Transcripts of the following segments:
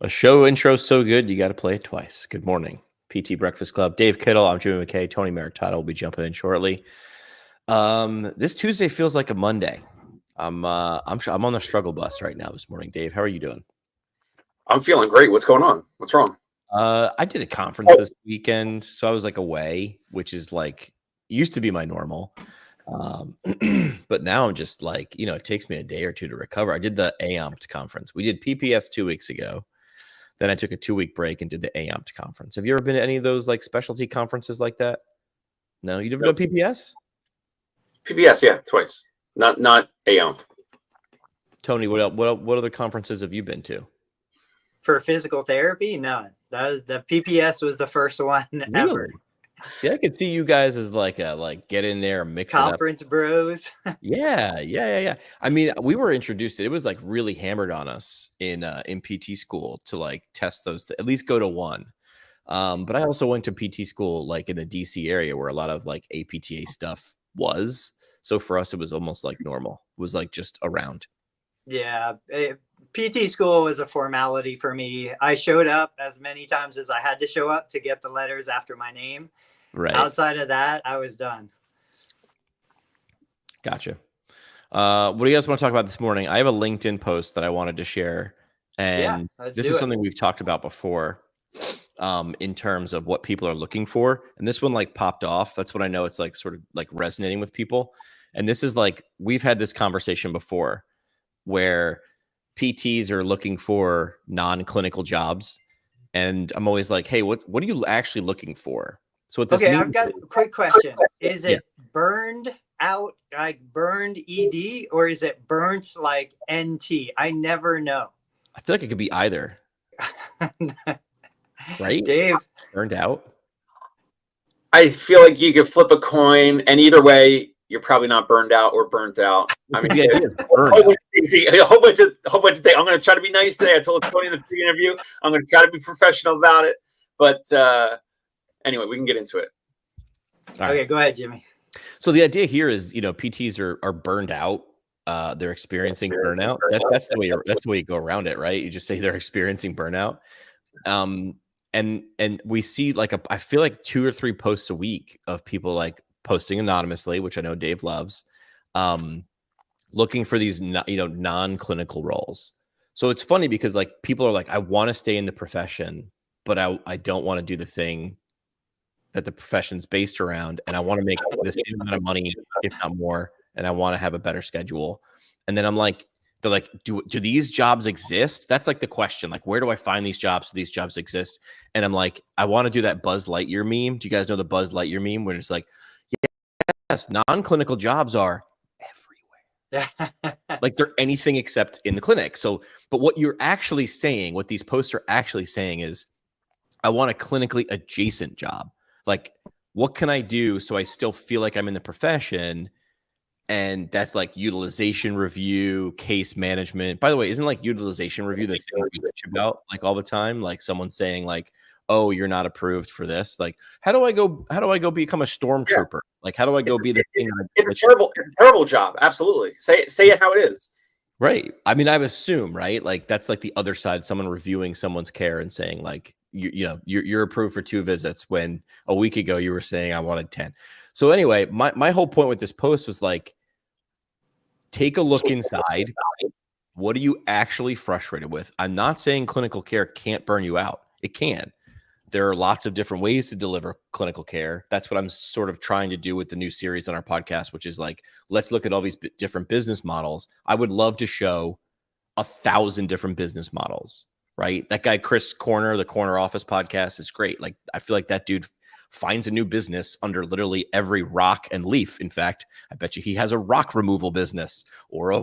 A show intro so good, you got to play it twice. Good morning, PT Breakfast Club. Dave Kittle, I'm Jimmy McKay. Tony Maritata will be jumping in shortly. This Tuesday feels like a Monday. I'm on the struggle bus right now this morning. Dave, how are you doing? I'm feeling great. What's going on? What's wrong? I did a conference this weekend, so I was like away, which is like used to be my normal. But now I'm just like, it takes me a day or two to recover. I did the AMPT conference. We did PPS 2 weeks ago. Then I took a 2-week break and did the AMPT conference. Have you ever been to any of those like specialty conferences like that? No, you never done PPS? PPS, yeah, twice. Not AMP. Tony, what other conferences have you been to? For physical therapy? None. That was the PPS was the first one ever. See, I could see you guys as like get in there and mix conference it up. bros. Yeah. I mean, we were introduced. It was like really hammered on us in PT school to like test those, at least go to one. But I also went to PT school like in the DC area where a lot of like APTA stuff was. So for us, it was almost like normal. It was like just around. Yeah. PT school was a formality for me. I showed up as many times as I had to show up to get the letters after my name. Right. Outside of that, I was done. Gotcha. What do you guys want to talk about this morning? I have a LinkedIn post that I wanted to share. And this is something we've talked about before in terms of what people are looking for. And this one like popped off. That's when I know it's like sort of like resonating with people. And this is like, we've had this conversation before where PTs are looking for non-clinical jobs. And I'm always like, hey, what are you actually looking for? So what this means, I've got a quick question. Is it burned out, like burned ED, or is it burnt like NT? I never know. I feel like it could be either. Right? Dave? Burned out? I feel like you could flip a coin, and either way, you're probably not burned out or burnt out. I mean, the idea is a whole bunch of things. I'm going to try to be nice today. I told Tony in the pre-interview, I'm going to try to be professional about it. But anyway, we can get into it. All okay, right. Go ahead, Jimmy. So the idea here is, PTs are burned out. They're experiencing burnout. That's the way you go around it, right? You just say they're experiencing burnout. And we see like I feel like 2 or 3 posts a week of people like posting anonymously, which I know Dave loves, looking for these non-clinical roles. So it's funny because like people are like, I want to stay in the profession, but I don't want to do the thing that the profession's based around, and I want to make this amount of money, if not more, and I want to have a better schedule. And then I'm like, they're like, do these jobs exist? That's like the question. Like, where do I find these jobs? Do these jobs exist? And I'm like, I want to do that Buzz Lightyear meme. Do you guys know the Buzz Lightyear meme where it's like, yes, non-clinical jobs are everywhere. Like they're anything except in the clinic. So, but what you're actually saying, what these posts are actually saying is, I want a clinically adjacent job. Like, what can I do so I still feel like I'm in the profession? And that's like utilization review, case management. By the way, isn't like utilization review the thing we bitch about like all the time? Like someone saying like, oh, you're not approved for this. Like, how do I go become a stormtrooper? Yeah. Like, how do I go be the thing? It's a terrible job. Absolutely. Say it how it is. Right. I mean, I assume, right? Like that's like the other side, someone reviewing someone's care and saying like, you're approved for 2 visits when a week ago you were saying I wanted 10. So anyway, my whole point with this post was like, take a look inside. What are you actually frustrated with? I'm not saying clinical care can't burn you out. It can. There are lots of different ways to deliver clinical care. That's what I'm sort of trying to do with the new series on our podcast, which is like, let's look at all these different business models. I would love to show 1,000 different business models, right? That guy, Chris Corner, the Corner Office podcast is great. Like, I feel like that dude finds a new business under literally every rock and leaf. In fact, I bet you he has a rock removal business or a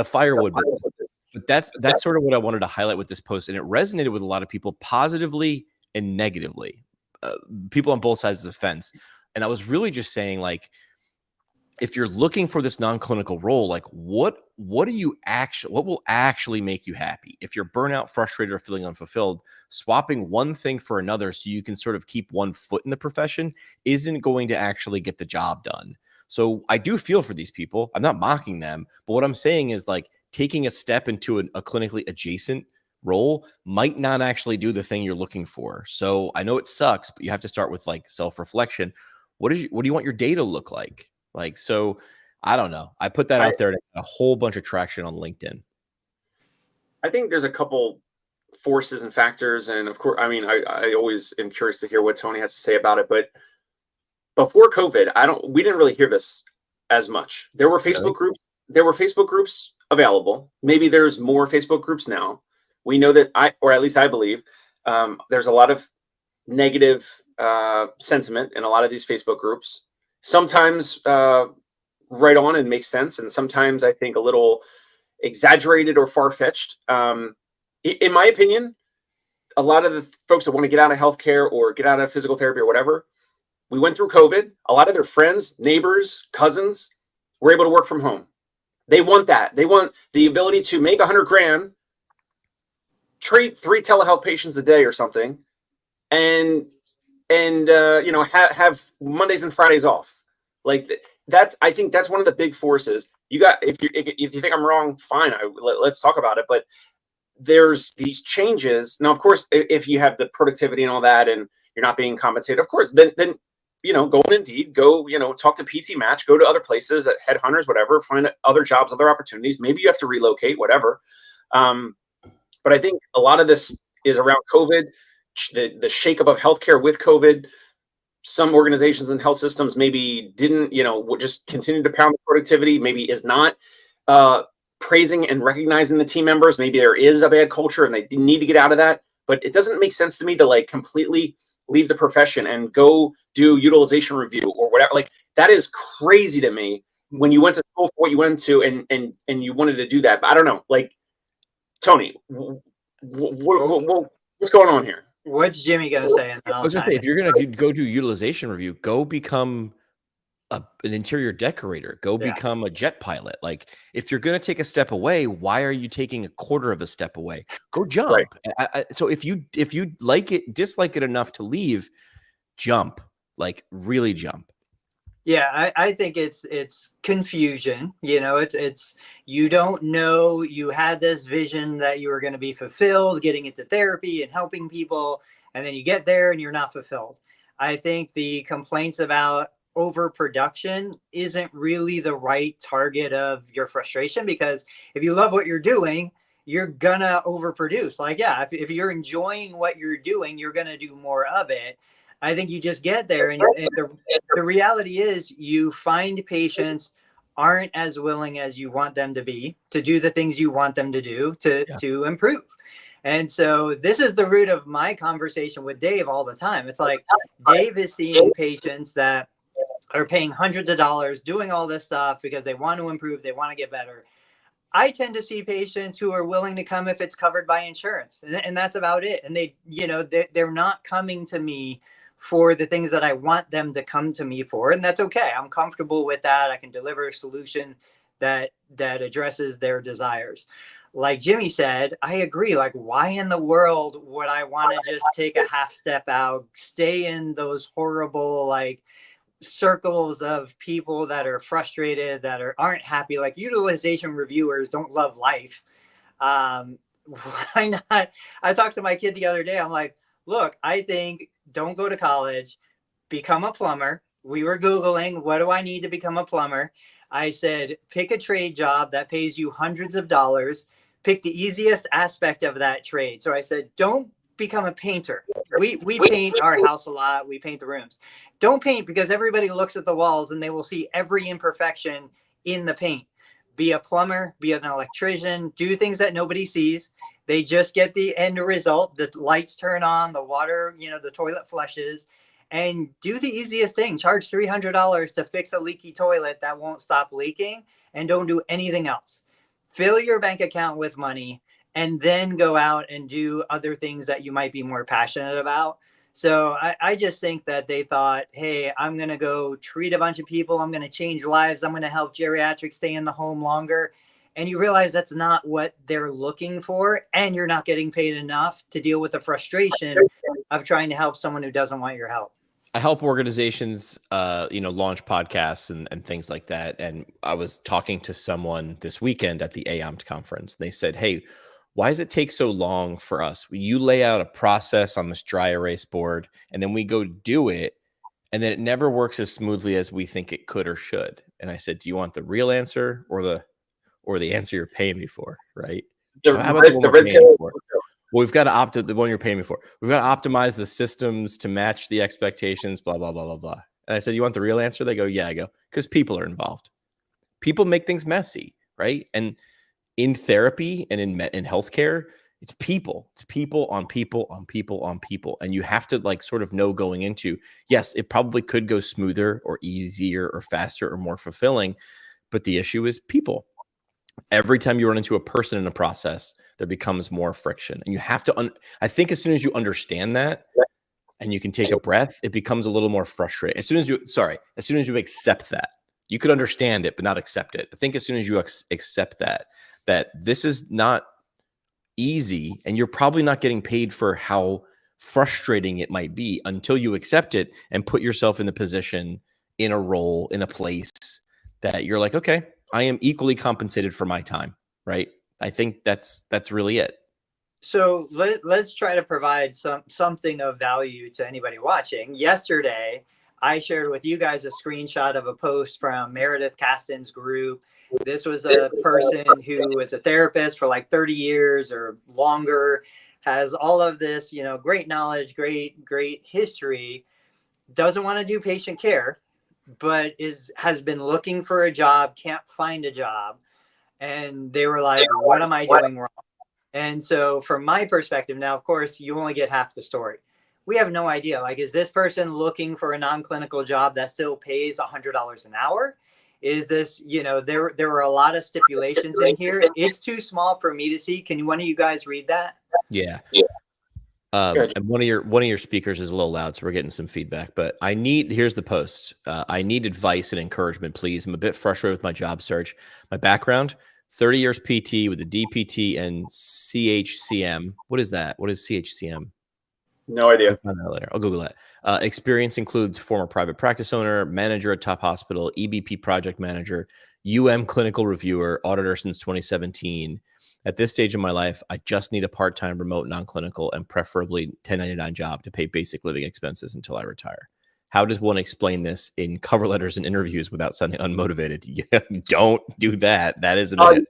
firewood business. But that's sort of what I wanted to highlight with this post. And it resonated with a lot of people positively and negatively, people on both sides of the fence. And I was really just saying, like, if you're looking for this non-clinical role, like what will actually make you happy? If you're burnout, frustrated, or feeling unfulfilled, swapping one thing for another so you can sort of keep one foot in the profession isn't going to actually get the job done. So I do feel for these people. I'm not mocking them, but what I'm saying is like taking a step into a clinically adjacent role might not actually do the thing you're looking for. So I know it sucks, but you have to start with like self-reflection. What do you want your day to look like? Like, so I don't know. I put that out there to get a whole bunch of traction on LinkedIn. I think there's a couple forces and factors. And of course, I mean, I always am curious to hear what Tony has to say about it. But before COVID, we didn't really hear this as much. There were Facebook groups. There were Facebook groups available. Maybe there's more Facebook groups now. We know that or at least I believe, there's a lot of negative sentiment in a lot of these Facebook groups. Sometimes right on and makes sense, and sometimes I think a little exaggerated or far-fetched. In my opinion, a lot of the folks that want to get out of healthcare or get out of physical therapy or whatever, we went through COVID. A lot of their friends, neighbors, cousins were able to work from home. They want that. They want the ability to make $100,000, treat 3 telehealth patients a day or something, and have Mondays and Fridays off. Like I think that's one of the big forces. You got, if you think I'm wrong, fine. Let's talk about it. But there's these changes now. Of course, if you have the productivity and all that, and you're not being compensated, of course, then go on Indeed, go talk to PT Match, go to other places, at Headhunters, whatever, find other jobs, other opportunities. Maybe you have to relocate, whatever. But I think a lot of this is around COVID, the shakeup of healthcare with COVID. Some organizations and health systems maybe didn't, would just continue to pound the productivity, maybe is not praising and recognizing the team members. Maybe there is a bad culture and they need to get out of that. But it doesn't make sense to me to like completely leave the profession and go do utilization review or whatever. Like, that is crazy to me when you went to school for what you went to and you wanted to do that. But I don't know, like, Tony, what's going on here? What's Jimmy going to say? I was going to say, if you're going to go do utilization review, go become an interior decorator, go become a jet pilot. Like, if you're going to take a step away, why are you taking a quarter of a step away? Go jump. Right. So if you dislike it enough to leave, jump, like really jump. Yeah, I think it's confusion. It's you don't know, you had this vision that you were going to be fulfilled, getting into therapy and helping people, and then you get there and you're not fulfilled. I think the complaints about overproduction isn't really the right target of your frustration, because if you love what you're doing, you're gonna overproduce. Like, yeah, if you're enjoying what you're doing, you're gonna do more of it. I think you just get there, and the reality is you find patients aren't as willing as you want them to be to do the things you want them to do to improve. And so this is the root of my conversation with Dave all the time. It's like Dave is seeing patients that are paying hundreds of dollars, doing all this stuff because they want to improve, they want to get better. I tend to see patients who are willing to come if it's covered by insurance, and that's about it. And they're not coming to me for the things that I want them to come to me for. And that's okay. I'm comfortable with that. I can deliver a solution that addresses their desires. Like Jimmy said, I agree. Like, why in the world would I want to just take a half step out, stay in those horrible, like, circles of people that are frustrated, that aren't happy? Like, utilization reviewers don't love life. Why not? I talked to my kid the other day. I'm like, look, I think don't go to college, become a plumber. We were Googling, what do I need to become a plumber? I said, pick a trade job that pays you hundreds of dollars, pick the easiest aspect of that trade. So I said, don't become a painter. We paint our house a lot. We paint the rooms. Don't paint because everybody looks at the walls and they will see every imperfection in the paint. Be a plumber, be an electrician, do things that nobody sees. They just get the end result. The lights turn on, the water, the toilet flushes, and do the easiest thing. Charge $300 to fix a leaky toilet that won't stop leaking, and don't do anything else. Fill your bank account with money, and then go out and do other things that you might be more passionate about. So I just think that they thought, hey, I'm going to go treat a bunch of people. I'm going to change lives. I'm going to help geriatrics stay in the home longer. And you realize that's not what they're looking for. And you're not getting paid enough to deal with the frustration of trying to help someone who doesn't want your help. I help organizations, launch podcasts and things like that. And I was talking to someone this weekend at the AAMT conference. They said, hey, why does it take so long for us? You lay out a process on this dry erase board, and then we go do it, and then it never works as smoothly as we think it could or should. And I said, do you want the real answer or the answer you're paying me for, right? The How about red, one the we're red paying you pill. for? Well, we've got to opt the one you're paying me for. We've got to optimize the systems to match the expectations, blah, blah, blah, blah, blah. And I said, you want the real answer? They go, yeah. I go, because people are involved. People make things messy, right? And in therapy and in healthcare, it's people. It's people on people on people on people. And you have to like sort of know going into, yes, it probably could go smoother or easier or faster or more fulfilling. But the issue is people. Every time you run into a person in a process, there becomes more friction. And you have to, I think as soon as you understand that and you can take a breath, it becomes a little more frustrating. As soon as you accept that, you could understand it, but not accept it. I think as soon as you accept that this is not easy and you're probably not getting paid for how frustrating it might be until you accept it and put yourself in the position, in a role, in a place that you're like, okay, I am equally compensated for my time, right? I think that's really it. So let's try to provide something of value to anybody watching. Yesterday, I shared with you guys a screenshot of a post from Meredith Caston's group. This was a person who was a therapist for like 30 years or longer, has all of this, great knowledge, great history, doesn't want to do patient care, but has been looking for a job, can't find a job. And they were like, what am I doing wrong? And so from my perspective, now, of course, you only get half the story. We have no idea. Like, is this person looking for a non-clinical job that still pays $100 an hour? Is this, there were a lot of stipulations in here. It's too small for me to see. Can one of you guys read that? Yeah. And one of your speakers is a little loud, so we're getting some feedback. But here's the post. I need advice and encouragement, please. I'm a bit frustrated with my job search. My background: 30 years PT with a DPT and CHCM. What is that? What is CHCM? No idea. I'll find that later. I'll Google that. Experience includes former private practice owner, manager at top hospital, EBP project manager, clinical reviewer, auditor since 2017. At this stage in my life, I just need a part-time remote non-clinical and preferably 1099 job to pay basic living expenses until I retire. How does one explain this in cover letters and interviews without sounding unmotivated? Don't do that. That isn't it.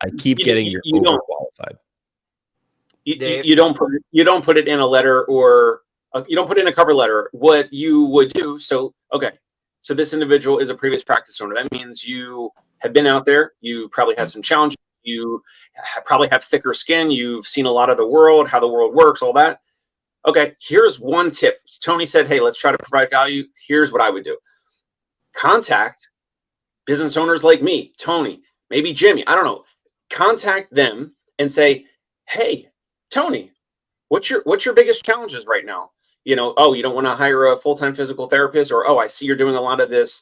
I keep getting you're overqualified. You don't put it in a letter or you don't put it in a cover letter. What you would do. So this individual is a previous practice owner. That means you have been out there. You probably had some challenges. You probably have thicker skin. You've seen a lot of the world, how the world works, all that. Okay, here's one tip. Tony said, hey, let's try to provide value. Here's what I would do. Contact business owners like me, Tony, maybe Jimmy. I don't know. Contact them and say, hey, Tony, what's your biggest challenges right now? You don't want to hire a full-time physical therapist, or, I see you're doing a lot of this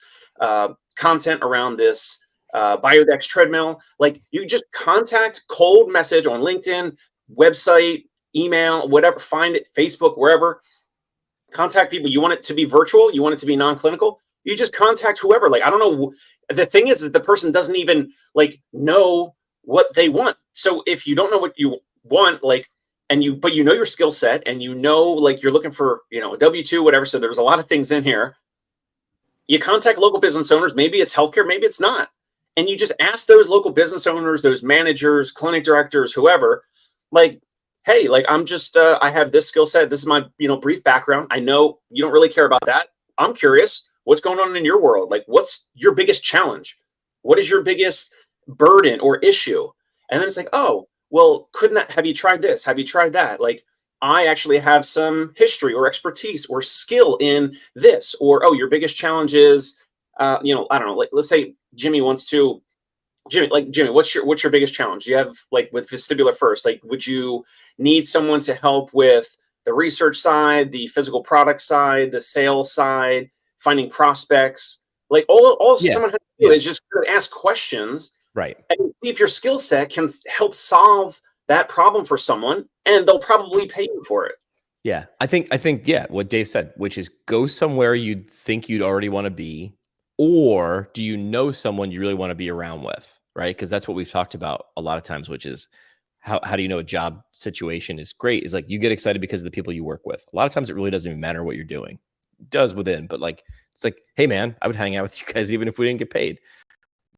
content around this Biodex treadmill. Like, you just contact, cold message on LinkedIn, website, email, whatever, find it, Facebook, wherever. Contact people. You want it to be virtual? You want it to be non-clinical? You just contact whoever. Like, I don't know. The thing is that the person doesn't even know what they want. So if you don't know what you want, but you know your skill set, and you're looking for, a W-2, whatever. So there's a lot of things in here. You contact local business owners. Maybe it's healthcare, maybe it's not. And you just ask those local business owners, those managers, clinic directors, whoever, hey, I'm just, I have this skill set. This is my, brief background. I know you don't really care about that. I'm curious, what's going on in your world? What's your biggest challenge? What is your biggest burden or issue? And then it's like, oh, well, have you tried this? Have you tried that? I actually have some history or expertise or skill in this, or, oh, your biggest challenge is, I don't know, let's say Jimmy wants to, Jimmy, what's your biggest challenge? You have with Vestibular First, would you need someone to help with the research side, the physical product side, the sales side, finding prospects? Someone has to do is just ask questions, right? And see if your skill set can help solve that problem for someone, and they'll probably pay you for it. Yeah, I think what Dave said, which is go somewhere you'd think you'd already want to be, or do you know someone you really want to be around with, right? Because that's what we've talked about a lot of times, which is how do you know a job situation is great is like you get excited because of the people you work with. A lot of times it really doesn't even matter what you're doing. It does within, but like it's like, hey man, I would hang out with you guys even if we didn't get paid.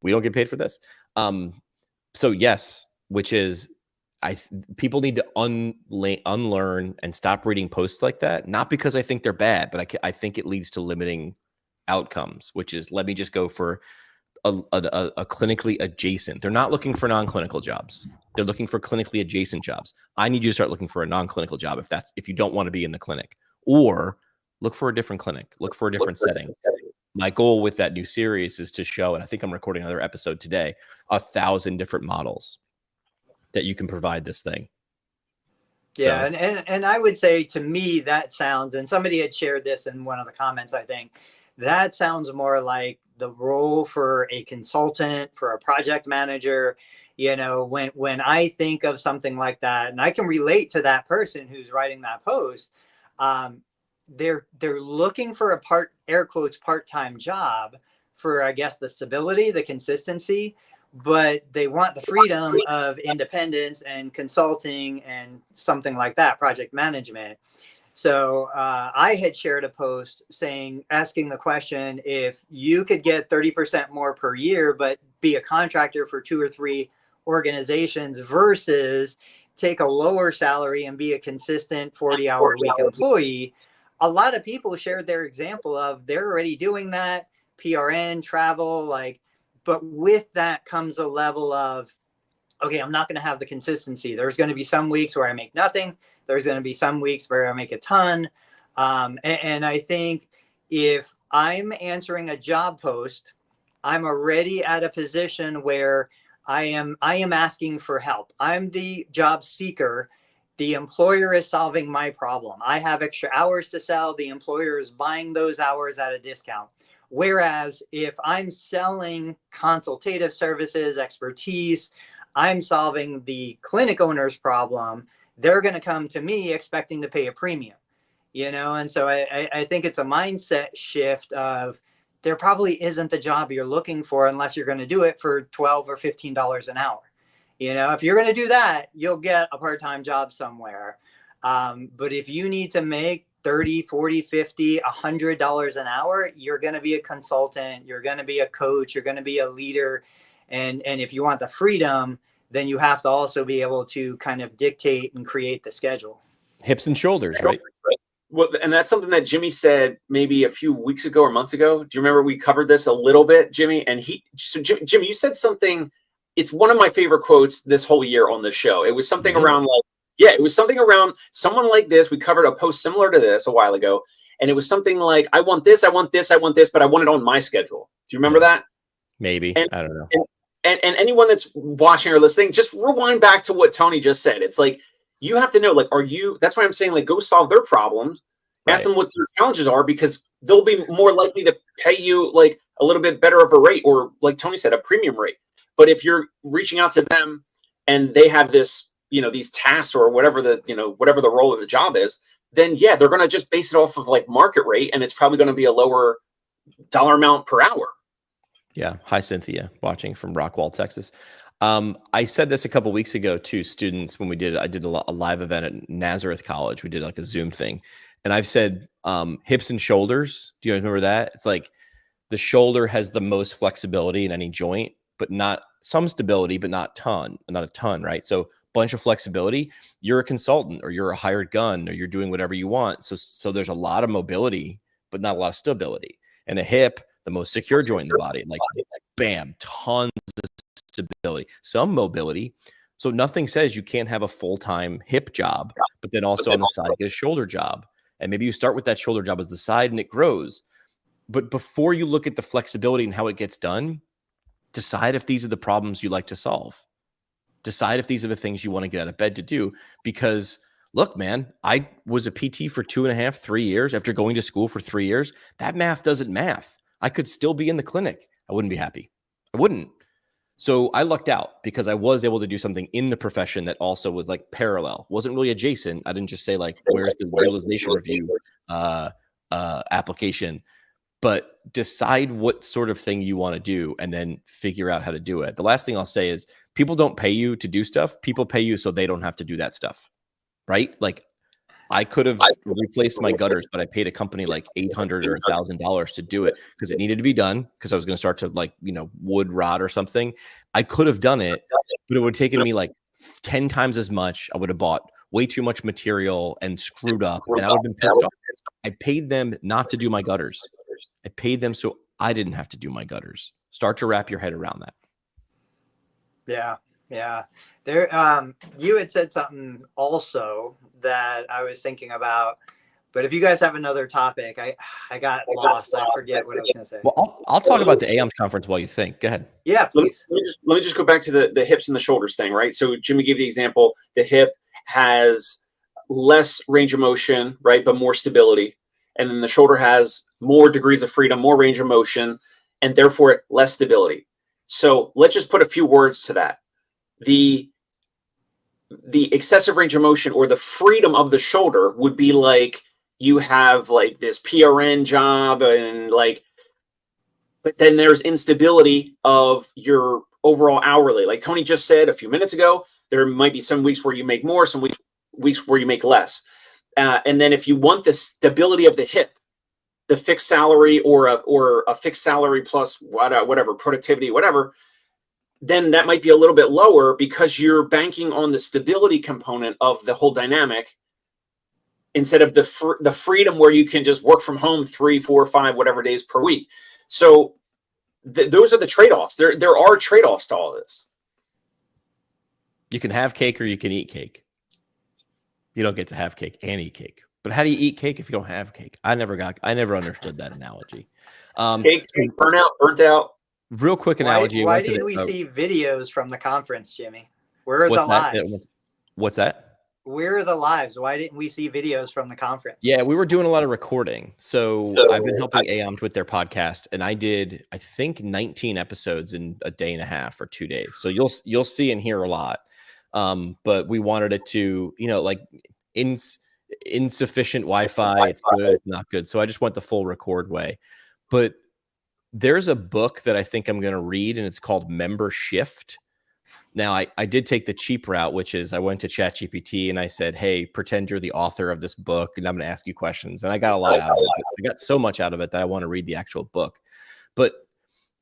We don't get paid for this. So yes, which is people need to unlearn and stop reading posts like that. Not because I think they're bad, but I think it leads to limiting outcomes, which is let me just go for a clinically adjacent. They're not looking for non-clinical jobs. They're looking for clinically adjacent jobs. I need you to start looking for a non-clinical job if you don't want to be in the clinic, or look for a different clinic, look for a different setting. My goal with that new series is to show, and I think I'm recording another episode today, 1,000 different models that you can provide this thing. Yeah, so. and I would say to me that sounds, and somebody had shared this in one of the comments, I think, that sounds more like the role for a consultant, for a project manager. You know, when I think of something like that, and I can relate to that person who's writing that post, they're looking for a air quotes part-time job for, I guess, the stability, the consistency, but they want the freedom of independence and consulting and something like that, project management. So I had shared a post asking the question, if you could get 30% more per year, but be a contractor for 2 or 3 organizations versus take a lower salary and be a consistent 40-hour week employee. A lot of people shared their example of they're already doing that, PRN, travel, but with that comes a level of, okay, I'm not going to have the consistency. There's going to be some weeks where I make nothing. There's going to be some weeks where I make a ton. And I think if I'm answering a job post, I'm already at a position where I am asking for help. I'm the job seeker. The employer is solving my problem. I have extra hours to sell. The employer is buying those hours at a discount. Whereas if I'm selling consultative services, expertise, I'm solving the clinic owner's problem, they're going to come to me expecting to pay a premium, And so I think it's a mindset shift of there probably isn't the job you're looking for unless you're going to do it for $12 or $15 an hour. If you're going to do that, you'll get a part-time job somewhere. But if you need to make $30, $40, $50, $100 an hour, you're going to be a consultant, you're going to be a coach, you're going to be a leader. And if you want the freedom, then you have to also be able to kind of dictate and create the schedule. Hips and shoulders, right? Well, and that's something that Jimmy said maybe a few weeks ago or months ago. Do you remember we covered this a little bit, Jimmy? And Jimmy, you said something. It's one of my favorite quotes this whole year on the show. It was something around it was something around someone like this. We covered a post similar to this a while ago. And it was something like, I want this, I want this, I want this, but I want it on my schedule. Do you remember that? Maybe. I don't know. And anyone that's watching or listening, just rewind back to what Tony just said. It's like, you have to know, that's why I'm saying, go solve their problems, ask them what their challenges are, because they'll be more likely to pay you a little bit better of a rate, or like Tony said, a premium rate. But if you're reaching out to them and they have this, these tasks or whatever whatever the role of the job is, then yeah, they're going to just base it off of market rate, and it's probably going to be a lower dollar amount per hour. Yeah. Hi, Cynthia, watching from Rockwall, Texas. I said this a couple of weeks ago to students when I did a live event at Nazareth College. We did a Zoom thing, and I've said hips and shoulders. Do you guys remember that? It's like the shoulder has the most flexibility in any joint, but not some stability, but not a ton, right? So bunch of flexibility. You're a consultant, or you're a hired gun, or you're doing whatever you want. So there's a lot of mobility, but not a lot of stability. And a hip, the most secure joint in the body, bam, tons of stability, some mobility. So nothing says you can't have a full-time hip job, but then also on the side get a shoulder job. And maybe you start with that shoulder job as the side and it grows. But before you look at the flexibility and how it gets done, decide if these are the problems you like to solve. Decide if these are the things you want to get out of bed to do. Because look, man, I was a PT for 2.5, 3 years after going to school for 3 years. That math doesn't math. I could still be in the clinic. I wouldn't be happy. I wouldn't. So I lucked out because I was able to do something in the profession that also was parallel. Wasn't really adjacent. I didn't just say where's the realization review application. but decide what sort of thing you want to do and then figure out how to do it. The last thing I'll say is people don't pay you to do stuff. People pay you so they don't have to do that stuff, right? Like I could have replaced my gutters, but I paid a company like $800 or $1,000 to do it because it needed to be done because I was going to start to like, wood rot or something. I could have done it, but it would have taken me like 10 times as much. I would have bought way too much material and screwed up, and I would have been pissed off. I paid them not to do my gutters. I paid them so I didn't have to do my gutters. Start to wrap your head around that. Yeah. Yeah. There, you had said something also that I was thinking about, but if you guys have another topic, I got lost. I forget what I was going to say. Well, I'll talk about the AAMS conference while you think. Go ahead. Yeah, please. Let me just go back to the hips and the shoulders thing, right? So Jimmy gave the example, the hip has less range of motion, right? But more stability. And then the shoulder has more degrees of freedom, more range of motion, and therefore less stability. So let's just put a few words to that. The excessive range of motion or the freedom of the shoulder would be like you have like this PRN job and like, but then there's instability of your overall hourly. Like Tony just said a few minutes ago, there might be some weeks where you make more, some weeks where you make less. And then if you want the stability of the hip, the fixed salary or a fixed salary plus whatever productivity, whatever, then that might be a little bit lower because you're banking on the stability component of the whole dynamic instead of the freedom where you can just work from home 3, 4, 5, whatever days per week. So those are the trade-offs. There are trade-offs to all this. You can have cake or you can eat cake. You don't get to have cake and eat cake. But how do you eat cake if you don't have cake? I never understood that analogy. Cake, burnt out. Real quick analogy. Why didn't we see videos from the conference, Jimmy? Where are the lives? What's that? Where are the lives? Why didn't we see videos from the conference? Yeah, we were doing a lot of recording. So I've been helping AAMS with their podcast, and I did, I think, 19 episodes in a day and a half or 2 days. So you'll see and hear a lot. But we wanted it to, like insufficient Wi-Fi. It's good, it's not good. So I just went the full record way. But there's a book that I think I'm going to read, and it's called Member Shift. Now, I did take the cheap route, which is I went to ChatGPT and I said, hey, pretend you're the author of this book, and I'm going to ask you questions. And I got a lot out of it. I got so much out of it that I want to read the actual book. But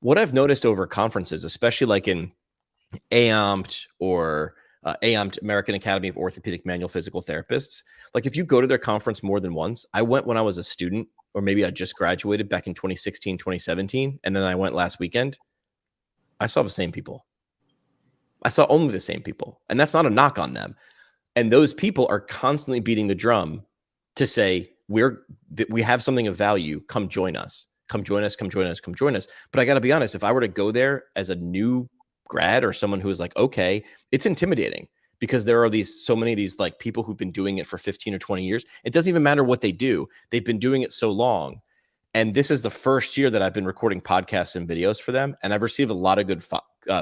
what I've noticed over conferences, especially like in AAMT or AAMT, American Academy of Orthopedic Manual Physical Therapists, like if you go to their conference more than once, I went when I was a student, or maybe I just graduated back in 2016, 2017, and then I went last weekend. I saw the same people. I saw only the same people, and that's not a knock on them. And those people are constantly beating the drum to say, we have something of value. Come join us. Come join us. Come join us. Come join us. But I got to be honest, if I were to go there as a new grad or someone who is like, okay, it's intimidating because there are so many of these like people who've been doing it for 15 or 20 years. It doesn't even matter what they do. They've been doing it so long. And this is the first year that I've been recording podcasts and videos for them. And I've received a lot of good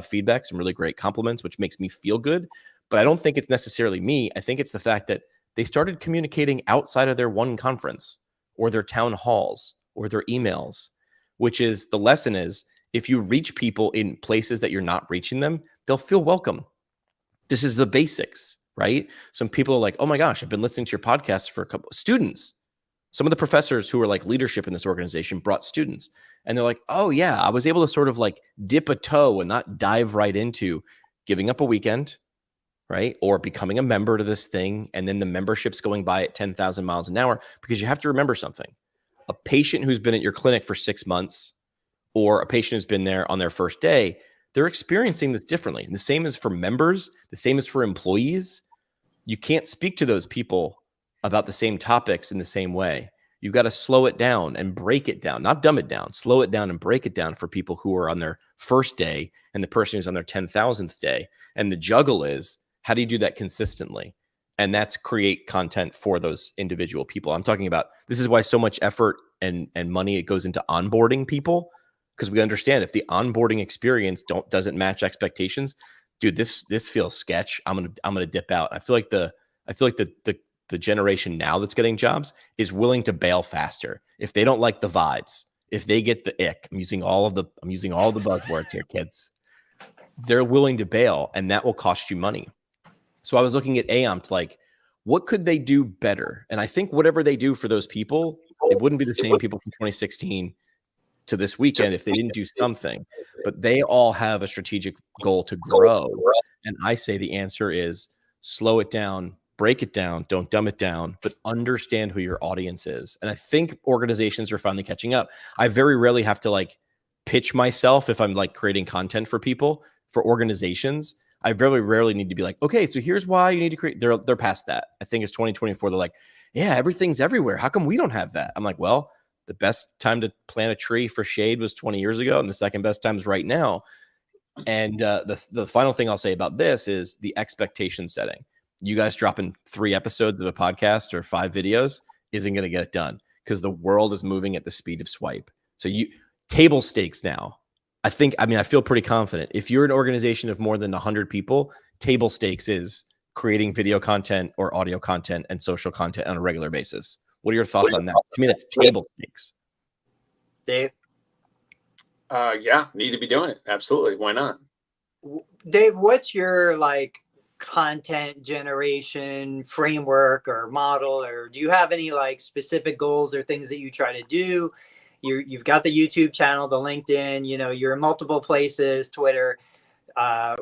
feedback, some really great compliments, which makes me feel good. But I don't think it's necessarily me. I think it's the fact that they started communicating outside of their one conference or their town halls or their emails, which is the lesson is if you reach people in places that you're not reaching them, they'll feel welcome. This is the basics, right? Some people are like, oh my gosh, I've been listening to your podcast for a couple students. Some of the professors who are like leadership in this organization brought students, and they're like, oh yeah, I was able to sort of like dip a toe and not dive right into giving up a weekend, right? Or becoming a member to this thing. And then the membership's going by at 10,000 miles an hour, because you have to remember something. A patient who's been at your clinic for 6 months or a patient who's been there on their first day, they're experiencing this differently. And the same is for members, the same is for employees. You can't speak to those people about the same topics in the same way. You've got to slow it down and break it down, not dumb it down, slow it down and break it down for people who are on their first day and the person who's on their 10,000th day. And the juggle is, how do you do that consistently? And that's create content for those individual people. I'm talking about, this is why so much effort and money it goes into onboarding people, because we understand if the onboarding experience doesn't match expectations, dude, this feels sketch. I'm gonna dip out. I feel like the generation now that's getting jobs is willing to bail faster if they don't like the vibes. if they get the ick, I'm using all the buzzwords here, kids. They're willing to bail, and that will cost you money. So I was looking at Amped, like, what could they do better? And I think whatever they do for those people, it wouldn't be the same people from 2016 to this weekend if they didn't do something. But they all have a strategic goal to grow. And I say the answer is slow it down, break it down, don't dumb it down, but understand who your audience is. And I think organizations are finally catching up. I very rarely have to like pitch myself if I'm like creating content for people, for organizations. I very rarely need to be like, okay, so here's why you need to create. They're past that. I think it's 2024. They're like, yeah, everything's everywhere. How come we don't have that? I'm like, well, the best time to plant a tree for shade was 20 years ago, and the second best time is right now. And the final thing I'll say about this is the expectation setting. You guys dropping 3 episodes of a podcast or 5 videos isn't going to get it done because the world is moving at the speed of swipe. So table stakes now. I feel pretty confident. If you're an organization of more than 100 people, table stakes is creating video content or audio content and social content on a regular basis. What are your thoughts on that? To me, that's table stakes. Dave? Yeah, need to be doing it. Absolutely. Why not? Dave, what's your like content generation framework or model, or do you have any like specific goals or things that you try to do? You've got the YouTube channel, the LinkedIn, you're in multiple places, Twitter. How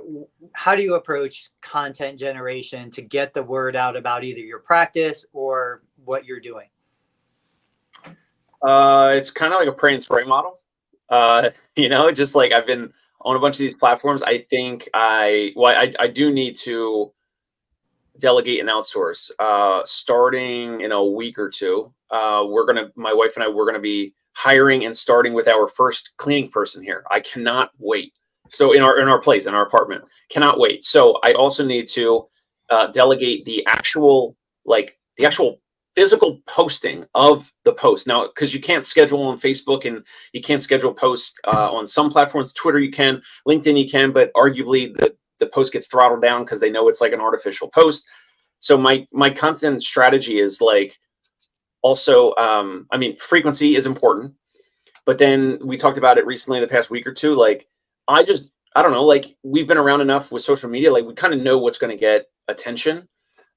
do you approach content generation to get the word out about either your practice or what you're doing? It's kind of like a pray and spray model. Just like I've been on a bunch of these platforms. I think I do need to delegate and outsource. Starting in a week or two, my wife and I, we're gonna be hiring and starting with our first cleaning person here. I cannot wait. So in our place, in our apartment, cannot wait. So I also need to delegate the actual physical posting of the post now, because you can't schedule on Facebook and you can't schedule posts on some platforms. Twitter you can, LinkedIn you can, but arguably the post gets throttled down because they know it's like an artificial post. So my content strategy is like also, frequency is important, but then we talked about it recently in the past week or two. Like I don't know, like we've been around enough with social media, like we kind of know what's going to get attention.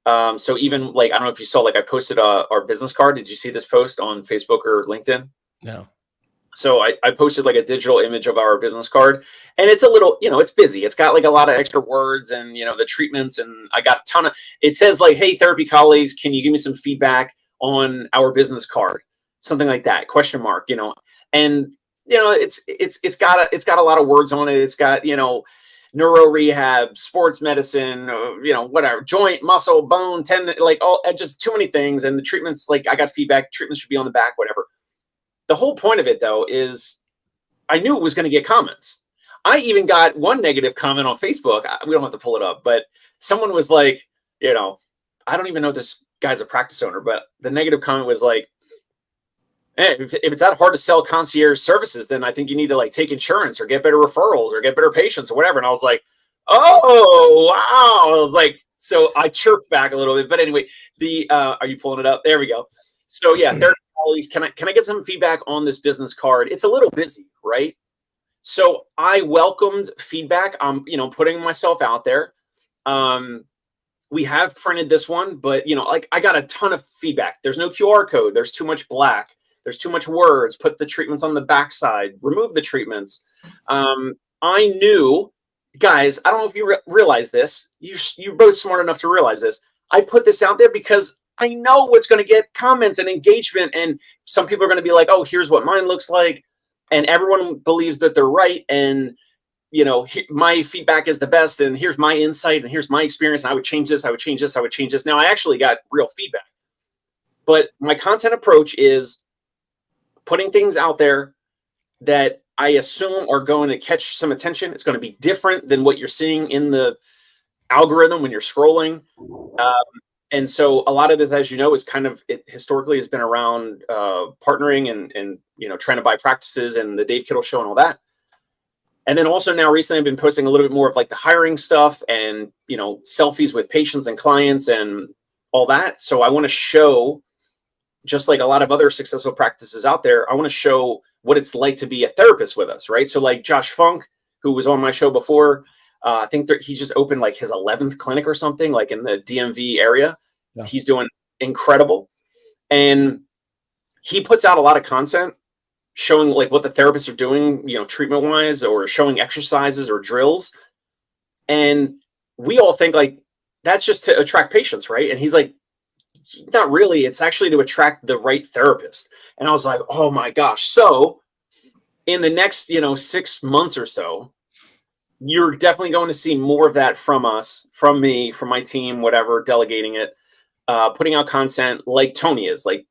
So even like, I don't know if you saw, like I posted our business card. Did you see this post on Facebook or LinkedIn? No. So I posted like a digital image of our business card, and it's a little, it's busy. It's got like a lot of extra words and, the treatments, and I got a ton of, it says like, hey, therapy colleagues, can you give me some feedback on our business card? Something like that, ? And, it's got a lot of words on it. It's got, neuro rehab, sports medicine, whatever, joint, muscle, bone, tendon, like all, just too many things. And the treatments, like I got feedback, treatments should be on the back, whatever. The whole point of it though, is I knew it was going to get comments. I even got one negative comment on Facebook. We don't have to pull it up, but someone was like, I don't even know if this guy's a practice owner, but the negative comment was like, hey, if it's that hard to sell concierge services, then I think you need to like take insurance or get better referrals or get better patients or whatever. And I was like, oh, wow. I was like, so I chirped back a little bit, but anyway, are you pulling it up? There we go. So yeah, therapy colleagues, can I get some feedback on this business card? It's a little busy, right? So I welcomed feedback. I'm, putting myself out there. We have printed this one, but like I got a ton of feedback. There's no QR code. There's too much black. There's too much words. Put the treatments on the backside. Remove the treatments. I knew, guys, I don't know if you realize this. You're both smart enough to realize this. I put this out there because I know what's going to get comments and engagement. And some people are going to be like, oh, here's what mine looks like. And everyone believes that they're right. And, my feedback is the best. And here's my insight. And here's my experience. And I would change this. I would change this. I would change this. Now, I actually got real feedback. But my content approach is putting things out there that I assume are going to catch some attention. It's going to be different than what you're seeing in the algorithm when you're scrolling. And so a lot of this, as you know, is kind of, it historically has been around partnering and trying to buy practices and the Dave Kittle Show and all that. And then also now recently I've been posting a little bit more of like the hiring stuff and, selfies with patients and clients and all that. So I want to show, just like a lot of other successful practices out there, I want to show what it's like to be a therapist with us, right? So like Josh Funk, who was on my show before, I think he just opened like his 11th clinic or something, like in the DMV area. Yeah. He's doing incredible. And he puts out a lot of content showing like what the therapists are doing, you know, treatment wise, or showing exercises or drills. And we all think like that's just to attract patients, right? And he's like, not really. It's actually to attract the right therapist. And I was like, oh my gosh. So in the next, 6 months or so, you're definitely going to see more of that from us, from me, from my team, whatever, delegating it, putting out content like Tony is, like,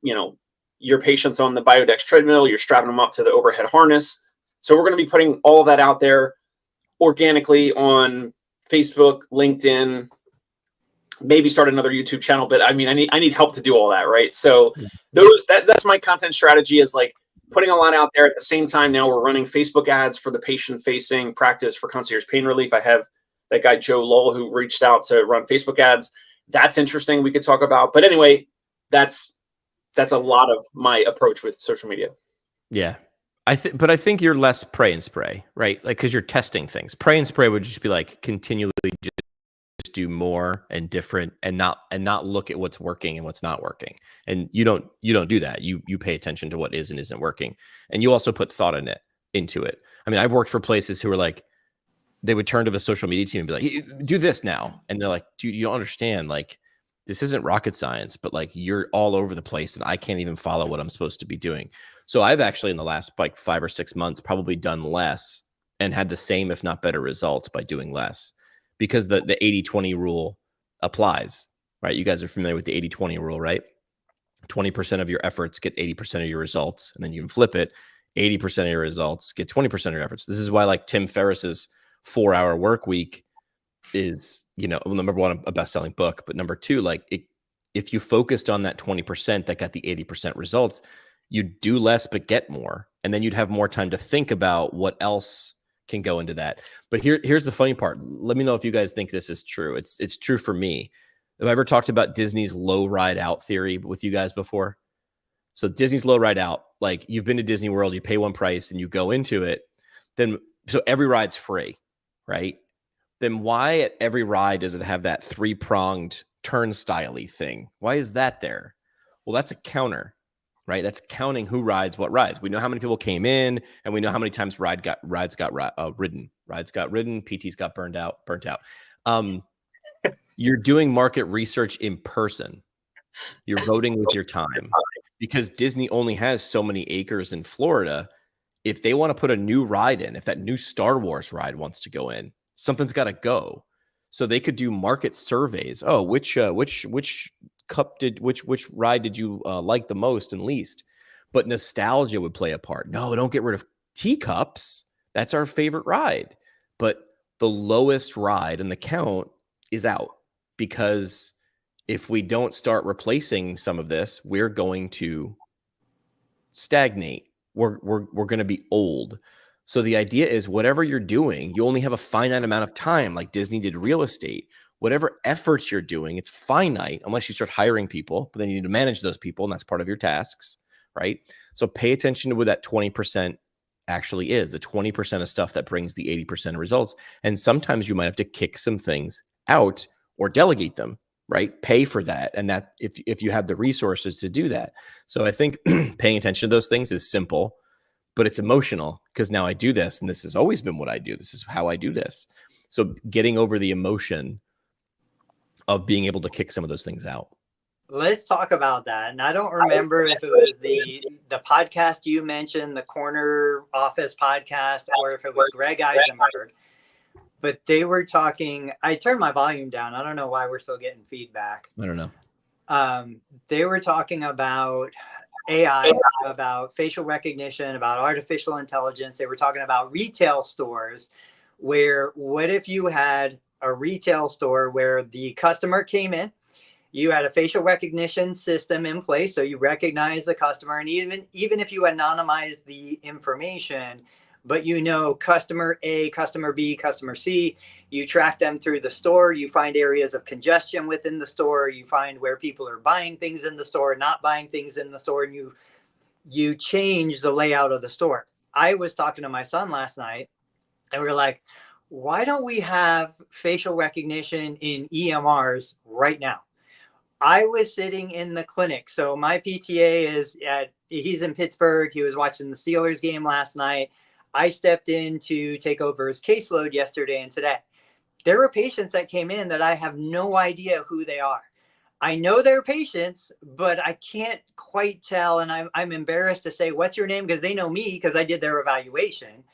your patients on the Biodex treadmill, you're strapping them up to the overhead harness. So we're going to be putting all of that out there organically on Facebook, LinkedIn, maybe start another YouTube channel. But I mean, I need help to do all that, right? So that's my content strategy, is like putting a lot out there. At the same time, now we're running Facebook ads for the patient-facing practice for Concierge Pain Relief. I have that guy Joe Lowell who reached out to run Facebook ads. That's interesting. We could talk about. But anyway, that's a lot of my approach with social media. Yeah. But I think you're less pray and spray, right? Like, because you're testing things. Pray and spray would just be like continually just do more and different, and not look at what's working and what's not working. And you don't do that. You pay attention to what is and isn't working. And you also put thought into it. I mean, I've worked for places who are like, they would turn to the social media team and be like, hey, do this now. And they're like, dude, you don't understand. Like, this isn't rocket science, but like, you're all over the place and I can't even follow what I'm supposed to be doing. So I've actually in the last like 5 or 6 months probably done less and had the same, if not better, results by doing less, because the 80-20 rule applies, right? You guys are familiar with the 80-20 rule, right? 20% of your efforts get 80% of your results. And then you can flip it. 80% of your results get 20% of your efforts. This is why like Tim Ferriss's 4-hour work week is, number one, a best-selling book, but number two, like if you focused on that 20% that got the 80% results, you'd do less but get more, and then you'd have more time to think about what else can go into that. But here's the funny part. Let me know if you guys think this is true. It's true for me. Have I ever talked about Disney's low ride out theory with you guys before? So Disney's low ride out, like you've been to Disney World, you pay one price and you go into it, so every ride's free, right? Then why at every ride does it have that 3-pronged turnstile-y thing? Why is that there? Well, that's a counter, right? That's counting who rides what rides. We know how many people came in, and we know how many times rides got ridden. Rides got ridden. PTs got burnt out. You're doing market research in person. You're voting with your time, because Disney only has so many acres in Florida. If they want to put a new ride in, if that new Star Wars ride wants to go in, something's got to go. So they could do market surveys. Oh, which ride did you like the most and least? But nostalgia would play a part. No, don't get rid of teacups. That's our favorite ride. But the lowest ride in the count is out, because if we don't start replacing some of this, we're going to stagnate. We're going to be old. So the idea is, whatever you're doing, you only have a finite amount of time, like Disney did real estate. Whatever efforts you're doing, it's finite unless you start hiring people, but then you need to manage those people, and that's part of your tasks, right? So pay attention to what that 20% actually is, the 20% of stuff that brings the 80% results. And sometimes you might have to kick some things out or delegate them, right? Pay for that. And that if you have the resources to do that. So I think paying attention to those things is simple, but it's emotional, because now I do this, and this has always been what I do. This is how I do this. So getting over the emotion of being able to kick some of those things out. Let's talk about that. And I don't remember if it was the podcast you mentioned, the Corner Office podcast, or if it was Greg Eisenberg, but they were talking, I turned my volume down. I don't know why we're still getting feedback. I don't know. They were talking about AI, about facial recognition, about artificial intelligence. They were talking about retail stores, where what if you had a retail store where the customer came in, you had a facial recognition system in place, so you recognize the customer, and even if you anonymize the information, but customer A, customer B, customer C, you track them through the store, you find areas of congestion within the store, you find where people are buying things in the store, not buying things in the store, and you change the layout of the store. I was talking to my son last night, and we were like, why don't we have facial recognition in EMRs right now? I was sitting in the clinic. So my PTA he's in Pittsburgh. He was watching the Steelers game last night. I stepped in to take over his caseload yesterday and today. There were patients that came in that I have no idea who they are. I know they're patients, but I can't quite tell. And I'm embarrassed to say, what's your name? Because they know me because I did their evaluation.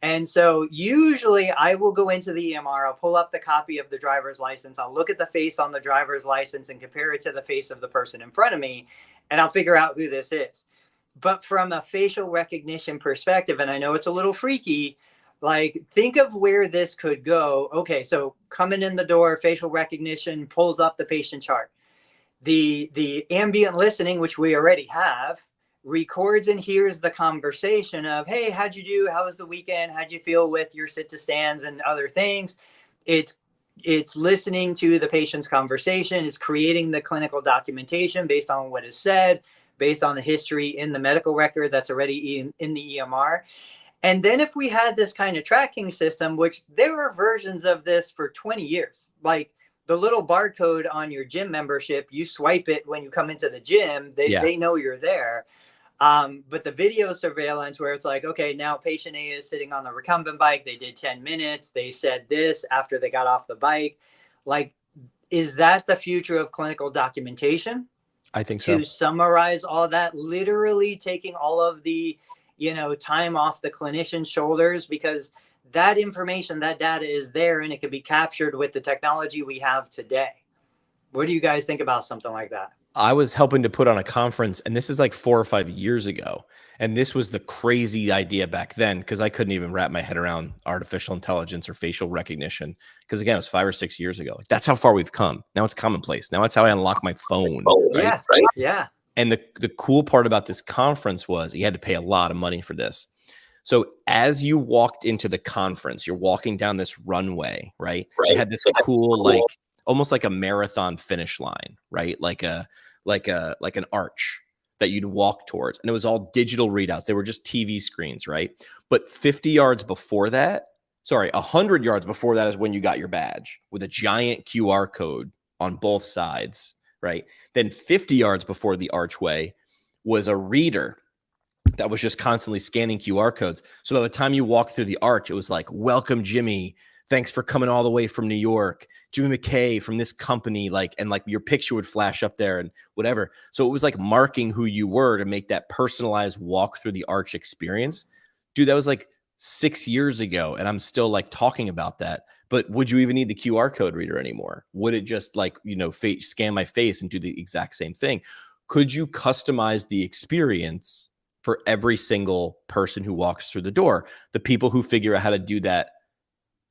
And so usually I will go into the EMR, I'll pull up the copy of the driver's license, I'll look at the face on the driver's license and compare it to the face of the person in front of me, and I'll figure out who this is. But from a facial recognition perspective, and I know it's a little freaky, like think of where this could go. Okay, so coming in the door, facial recognition pulls up the patient chart. The ambient listening, which we already have, records and hears the conversation of, hey, how'd you do? How was the weekend? How'd you feel with your sit to stands and other things? It's listening to the patient's conversation. It's creating the clinical documentation based on what is said, based on the history in the medical record that's already in the EMR. And then if we had this kind of tracking system, which there were versions of this for 20 years, like the little barcode on your gym membership, you swipe it when you come into the gym, they know you're there. But the video surveillance where it's like, okay, now patient A is sitting on the recumbent bike. They did 10 minutes. They said this after they got off the bike. Like, is that the future of clinical documentation? I think so. To summarize all that, literally taking all of the, time off the clinician's shoulders, because that information, that data is there and it can be captured with the technology we have today. What do you guys think about something like that? I was helping to put on a conference, and this is like 4 or 5 years ago. And this was the crazy idea back then, because I couldn't even wrap my head around artificial intelligence or facial recognition. Because again, it was 5 or 6 years ago. Like, that's how far we've come. Now it's commonplace. Now it's how I unlock my phone. Right? Right. Yeah. And the cool part about this conference was you had to pay a lot of money for this. So as you walked into the conference, you're walking down this runway, right? It had this cool, like almost like a marathon finish line, right? Like an arch that you'd walk towards. And it was all digital readouts. They were just TV screens, right? But 50 yards before that, 100 yards before that is when you got your badge with a giant QR code on both sides, right? Then 50 yards before the archway was a reader that was just constantly scanning QR codes. So by the time you walked through the arch, it was like, welcome, Jimmy. Thanks for coming all the way from New York. Jimmy McKay from this company, and your picture would flash up there and whatever. So it was like marking who you were to make that personalized walk through the arch experience. Dude, that was like 6 years ago, and I'm still like talking about that. But would you even need the QR code reader anymore? Would it just scan my face and do the exact same thing? Could you customize the experience for every single person who walks through the door? The people who figure out how to do that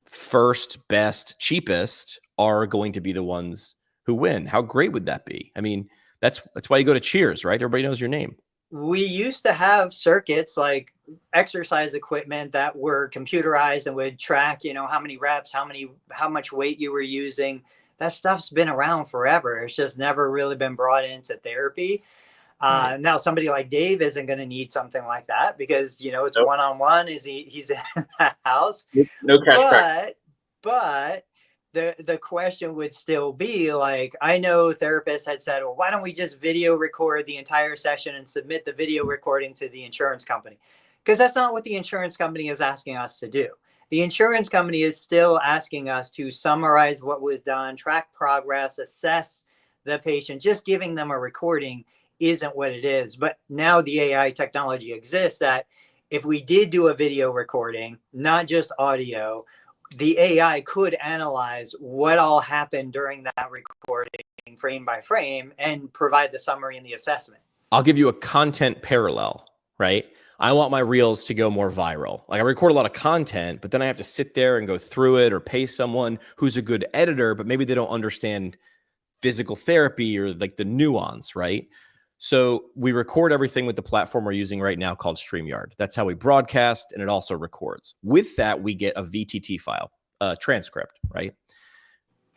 first, best, cheapest are going to be the ones who win. How great would that be? I mean, that's why you go to Cheers, right? Everybody knows your name. We used to have circuits like exercise equipment that were computerized and would track, how many reps, how much weight you were using. That stuff's been around forever. It's just never really been brought into therapy. Now somebody like Dave isn't going to need something like that because, it's one-on-one. He's in that house. No cash practice. But the question would still be like, I know therapists had said, well, why don't we just video record the entire session and submit the video recording to the insurance company? Because that's not what the insurance company is asking us to do. The insurance company is still asking us to summarize what was done, track progress, assess the patient. Just giving them a recording isn't what it is. But now the AI technology exists that if we did do a video recording, not just audio, the AI could analyze what all happened during that recording frame by frame and provide the summary and the assessment. I'll give you a content parallel, right? I want my reels to go more viral. Like, I record a lot of content, but then I have to sit there and go through it or pay someone who's a good editor, but maybe they don't understand physical therapy or like the nuance, right? So we record everything with the platform we're using right now called StreamYard. That's how we broadcast, and it also records. With that, we get a VTT file, a transcript, right?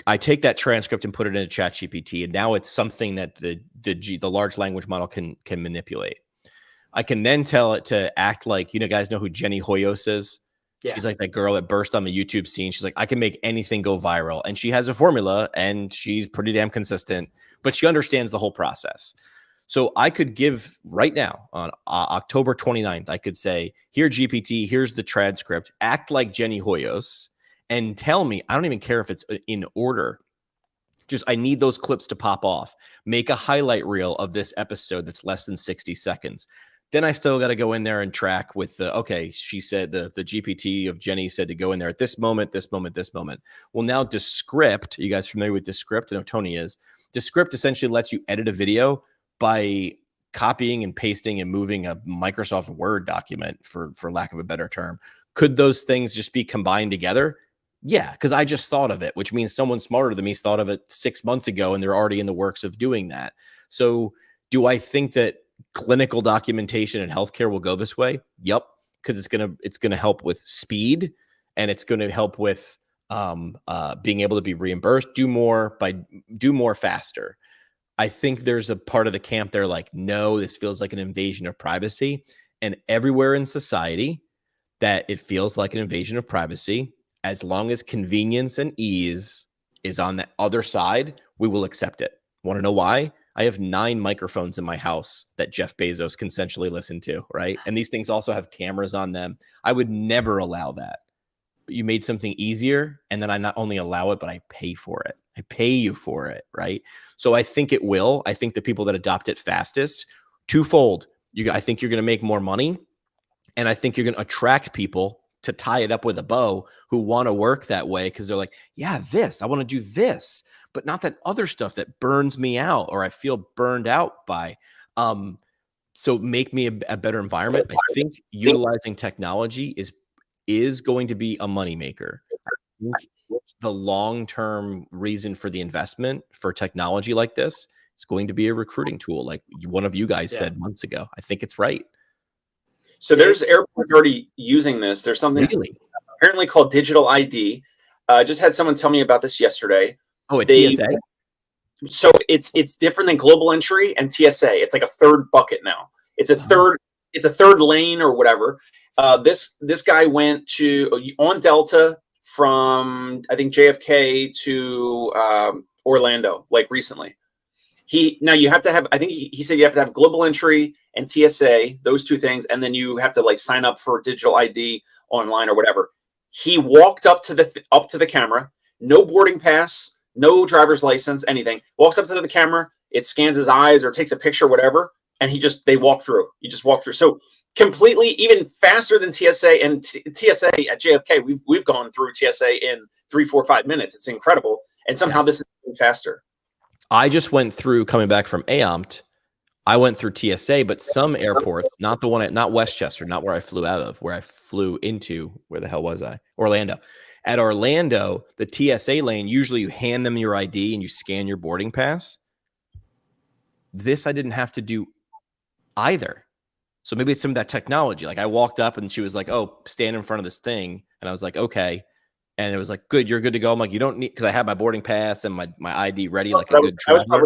I take that transcript and put it into ChatGPT, and now it's something that the large language model can manipulate. I can then tell it to act like, guys know who Jenny Hoyos is? Yeah. She's like that girl that burst on the YouTube scene. She's like, I can make anything go viral. And she has a formula and she's pretty damn consistent, but she understands the whole process. So I could give right now on October 29th, I could say, here, GPT, here's the transcript, act like Jenny Hoyos and tell me, I don't even care if it's in order. Just, I need those clips to pop off. Make a highlight reel of this episode that's less than 60 seconds. Then I still got to go in there and track with okay, she said the GPT of Jenny said to go in there at this moment, this moment, this moment. Well, now Descript, you guys familiar with Descript? I know Tony is. Descript essentially lets you edit a video by copying and pasting and moving a Microsoft Word document, for lack of a better term. Could those things just be combined together? Yeah, because I just thought of it, which means someone smarter than me thought of it 6 months ago, and they're already in the works of doing that. So do I think that clinical documentation in healthcare will go this way? Yep, because it's gonna help with speed, and it's gonna help with being able to be reimbursed, do more faster. I think there's a part of the camp there like, no, this feels like an invasion of privacy, and everywhere in society that it feels like an invasion of privacy, as long as convenience and ease is on the other side, we will accept it. Want to know why? I have 9 microphones in my house that Jeff Bezos consensually listened to, right? And these things also have cameras on them. I would never allow that. But you made something easier, and then I not only allow it, but I pay for it. I pay you for it, right? So I think it will. I think the people that adopt it fastest, twofold. I think you're going to make more money, and I think you're going to attract people to tie it up with a bow who want to work that way because they're like, yeah, I want to do this, but not that other stuff that burns me out or I feel burned out by. So make me a better environment. I think utilizing technology is going to be a moneymaker. I think the long-term reason for the investment for technology like this is going to be a recruiting tool, like one of you guys said months ago. I think it's right. So there's airports already using this. There's something apparently called digital ID. Just had someone tell me about this yesterday. Oh, at TSA? So it's different than global entry and TSA. It's like a third bucket now. It's a third lane or whatever. This guy went on Delta from, I think, JFK to Orlando, like recently. Now you have to have, I think he said you have to have global entry and TSA, those two things, and then you have to like sign up for digital ID online or whatever. He walked up to the camera, no boarding pass, no driver's license, anything. Walks up to the camera, it scans his eyes or takes a picture, whatever, and they walk through. You just walk through. So completely, even faster than TSA and TSA at JFK. We've gone through TSA in 3, 4, 5 minutes. It's incredible, and somehow this is faster. I just went through coming back from AOMT. I went through TSA, but some airports, not Westchester, not where I flew out of, where I flew into, where the hell was I? Orlando. At Orlando, the TSA lane, usually you hand them your ID and you scan your boarding pass. This I didn't have to do either. So maybe it's some of that technology. Like I walked up and she was like, oh, stand in front of this thing. And I was like, okay. And it was like, good, you're good to go. I'm like, you don't need, because I had my boarding pass and my ID ready, like a good traveler.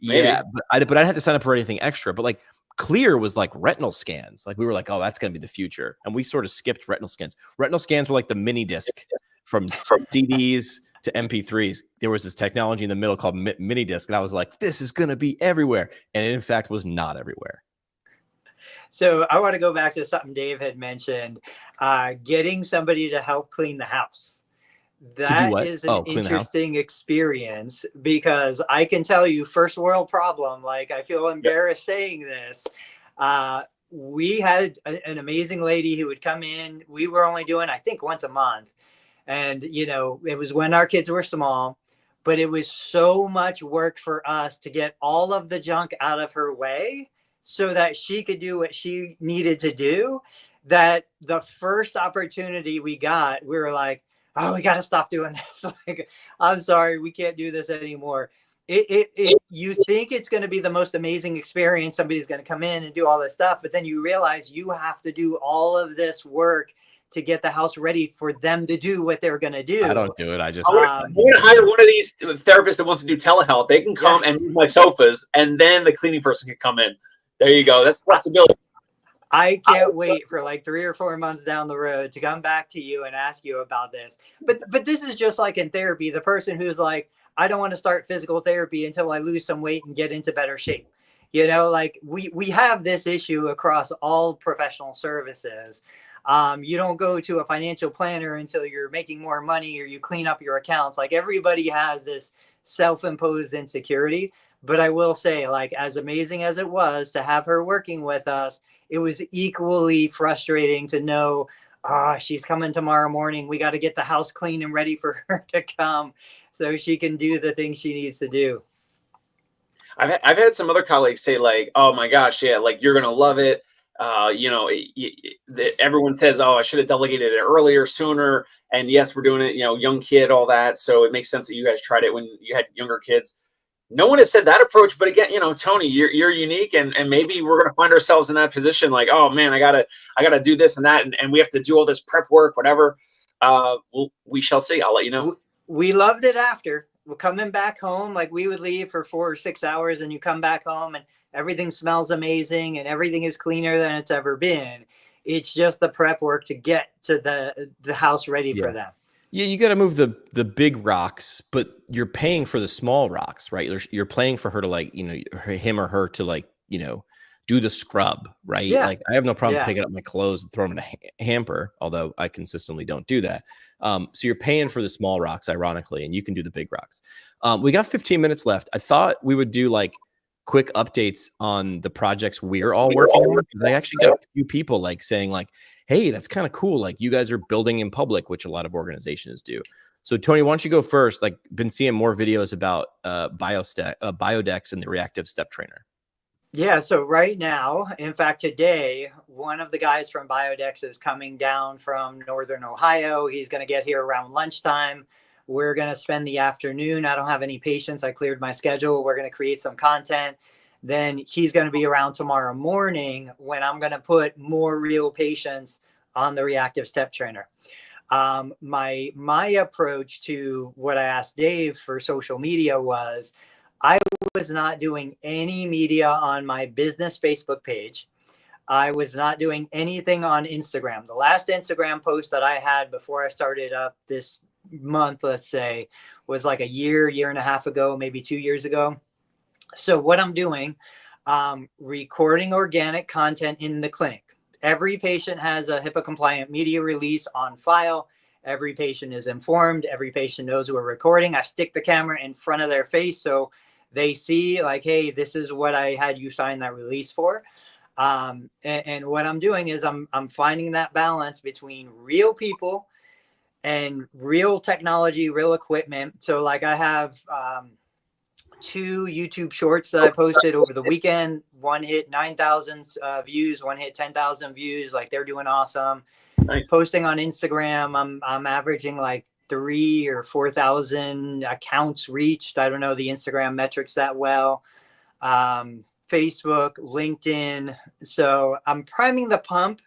Yeah, but I didn't have to sign up for anything extra. But like Clear was like retinal scans. Like we were like, oh, that's going to be the future. And we sort of skipped retinal scans. Retinal scans were like the mini disc from CDs to MP3s. There was this technology in the middle called mini disc. And I was like, this is going to be everywhere. And it in fact was not everywhere. So I want to go back to something Dave had mentioned, getting somebody to help clean the house. That is an interesting experience because I can tell you, first world problem. Like I feel embarrassed saying this. We had an amazing lady who would come in. We were only doing, I think, once a month. And, it was when our kids were small, but it was so much work for us to get all of the junk out of her way so that she could do what she needed to do, that the first opportunity we got, we were like, oh, we got to stop doing this. Like, I'm sorry, we can't do this anymore. You think it's going to be the most amazing experience. Somebody's going to come in and do all this stuff, but then you realize you have to do all of this work to get the house ready for them to do what they're going to do. I don't do it. I just, I'm going to hire one of these therapists that wants to do telehealth. They can come and move my sofas, and then the cleaning person can come in. There you go. That's flexibility. I can't wait for like 3 or 4 months down the road to come back to you and ask you about this. But this is just like in therapy, the person who's like, I don't want to start physical therapy until I lose some weight and get into better shape. You know, like we have this issue across all professional services. You don't go to a financial planner until you're making more money or you clean up your accounts. Like everybody has this self-imposed insecurity. But I will say, like, as amazing as it was to have her working with us, it was equally frustrating to know, she's coming tomorrow morning. We got to get the house clean and ready for her to come so she can do the things she needs to do. I've had some other colleagues say like, oh my gosh, yeah, like you're gonna love it. Everyone says, oh, I should have delegated it earlier, sooner. And yes, we're doing it, young kid, all that. So it makes sense that you guys tried it when you had younger kids. No one has said that approach, but again, Tony, you're unique, and maybe we're gonna find ourselves in that position, like, oh man, I gotta do this and that, and we have to do all this prep work, whatever. We shall see. I'll let you know. We loved it after. We're coming back home, like we would leave for 4 or 6 hours, and you come back home and everything smells amazing and everything is cleaner than it's ever been. It's just the prep work to get to the house ready for them. Yeah, you got to move the big rocks, but you're paying for the small rocks, right? You're paying for her to like, him or her to like, do the scrub, right? Yeah. Like I have no problem picking up my clothes and throwing them in a hamper, although I consistently don't do that. So you're paying for the small rocks, ironically, and you can do the big rocks. We got 15 minutes left. I thought we would do like quick updates on the projects we're all working on, because I actually got a few people like saying like, hey, that's kind of cool. Like you guys are building in public, which a lot of organizations do. So Tony, why don't you go first? Like been seeing more videos about Biodex and the reactive step trainer. Yeah, so right now, in fact, today, one of the guys from Biodex is coming down from Northern Ohio. He's going to get here around lunchtime. We're going to spend the afternoon. I don't have any patients. I cleared my schedule. We're going to create some content. Then he's going to be around tomorrow morning when I'm going to put more real patients on the reactive step trainer. My approach to what I asked Dave for social media was, I was not doing any media on my business Facebook page. I was not doing anything on Instagram. The last Instagram post that I had before I started up this month, let's say, was like a year and a half ago, maybe 2 years ago. So what I'm doing, recording organic content in the clinic. Every patient has a HIPAA compliant media release on file. Every patient is informed. Every patient knows we're recording. I stick the camera in front of their face so they see like, hey, this is what I had you sign that release for. And what I'm doing is I'm finding that balance between real people and real technology, real equipment. So like I have 2 YouTube shorts that I posted over the weekend. One hit 9,000 views, one hit 10,000 views. Like they're doing awesome. Nice. Posting on Instagram, I'm averaging like 3,000 or 4,000 accounts reached. I don't know the Instagram metrics that well. Facebook, LinkedIn. So I'm priming the pump,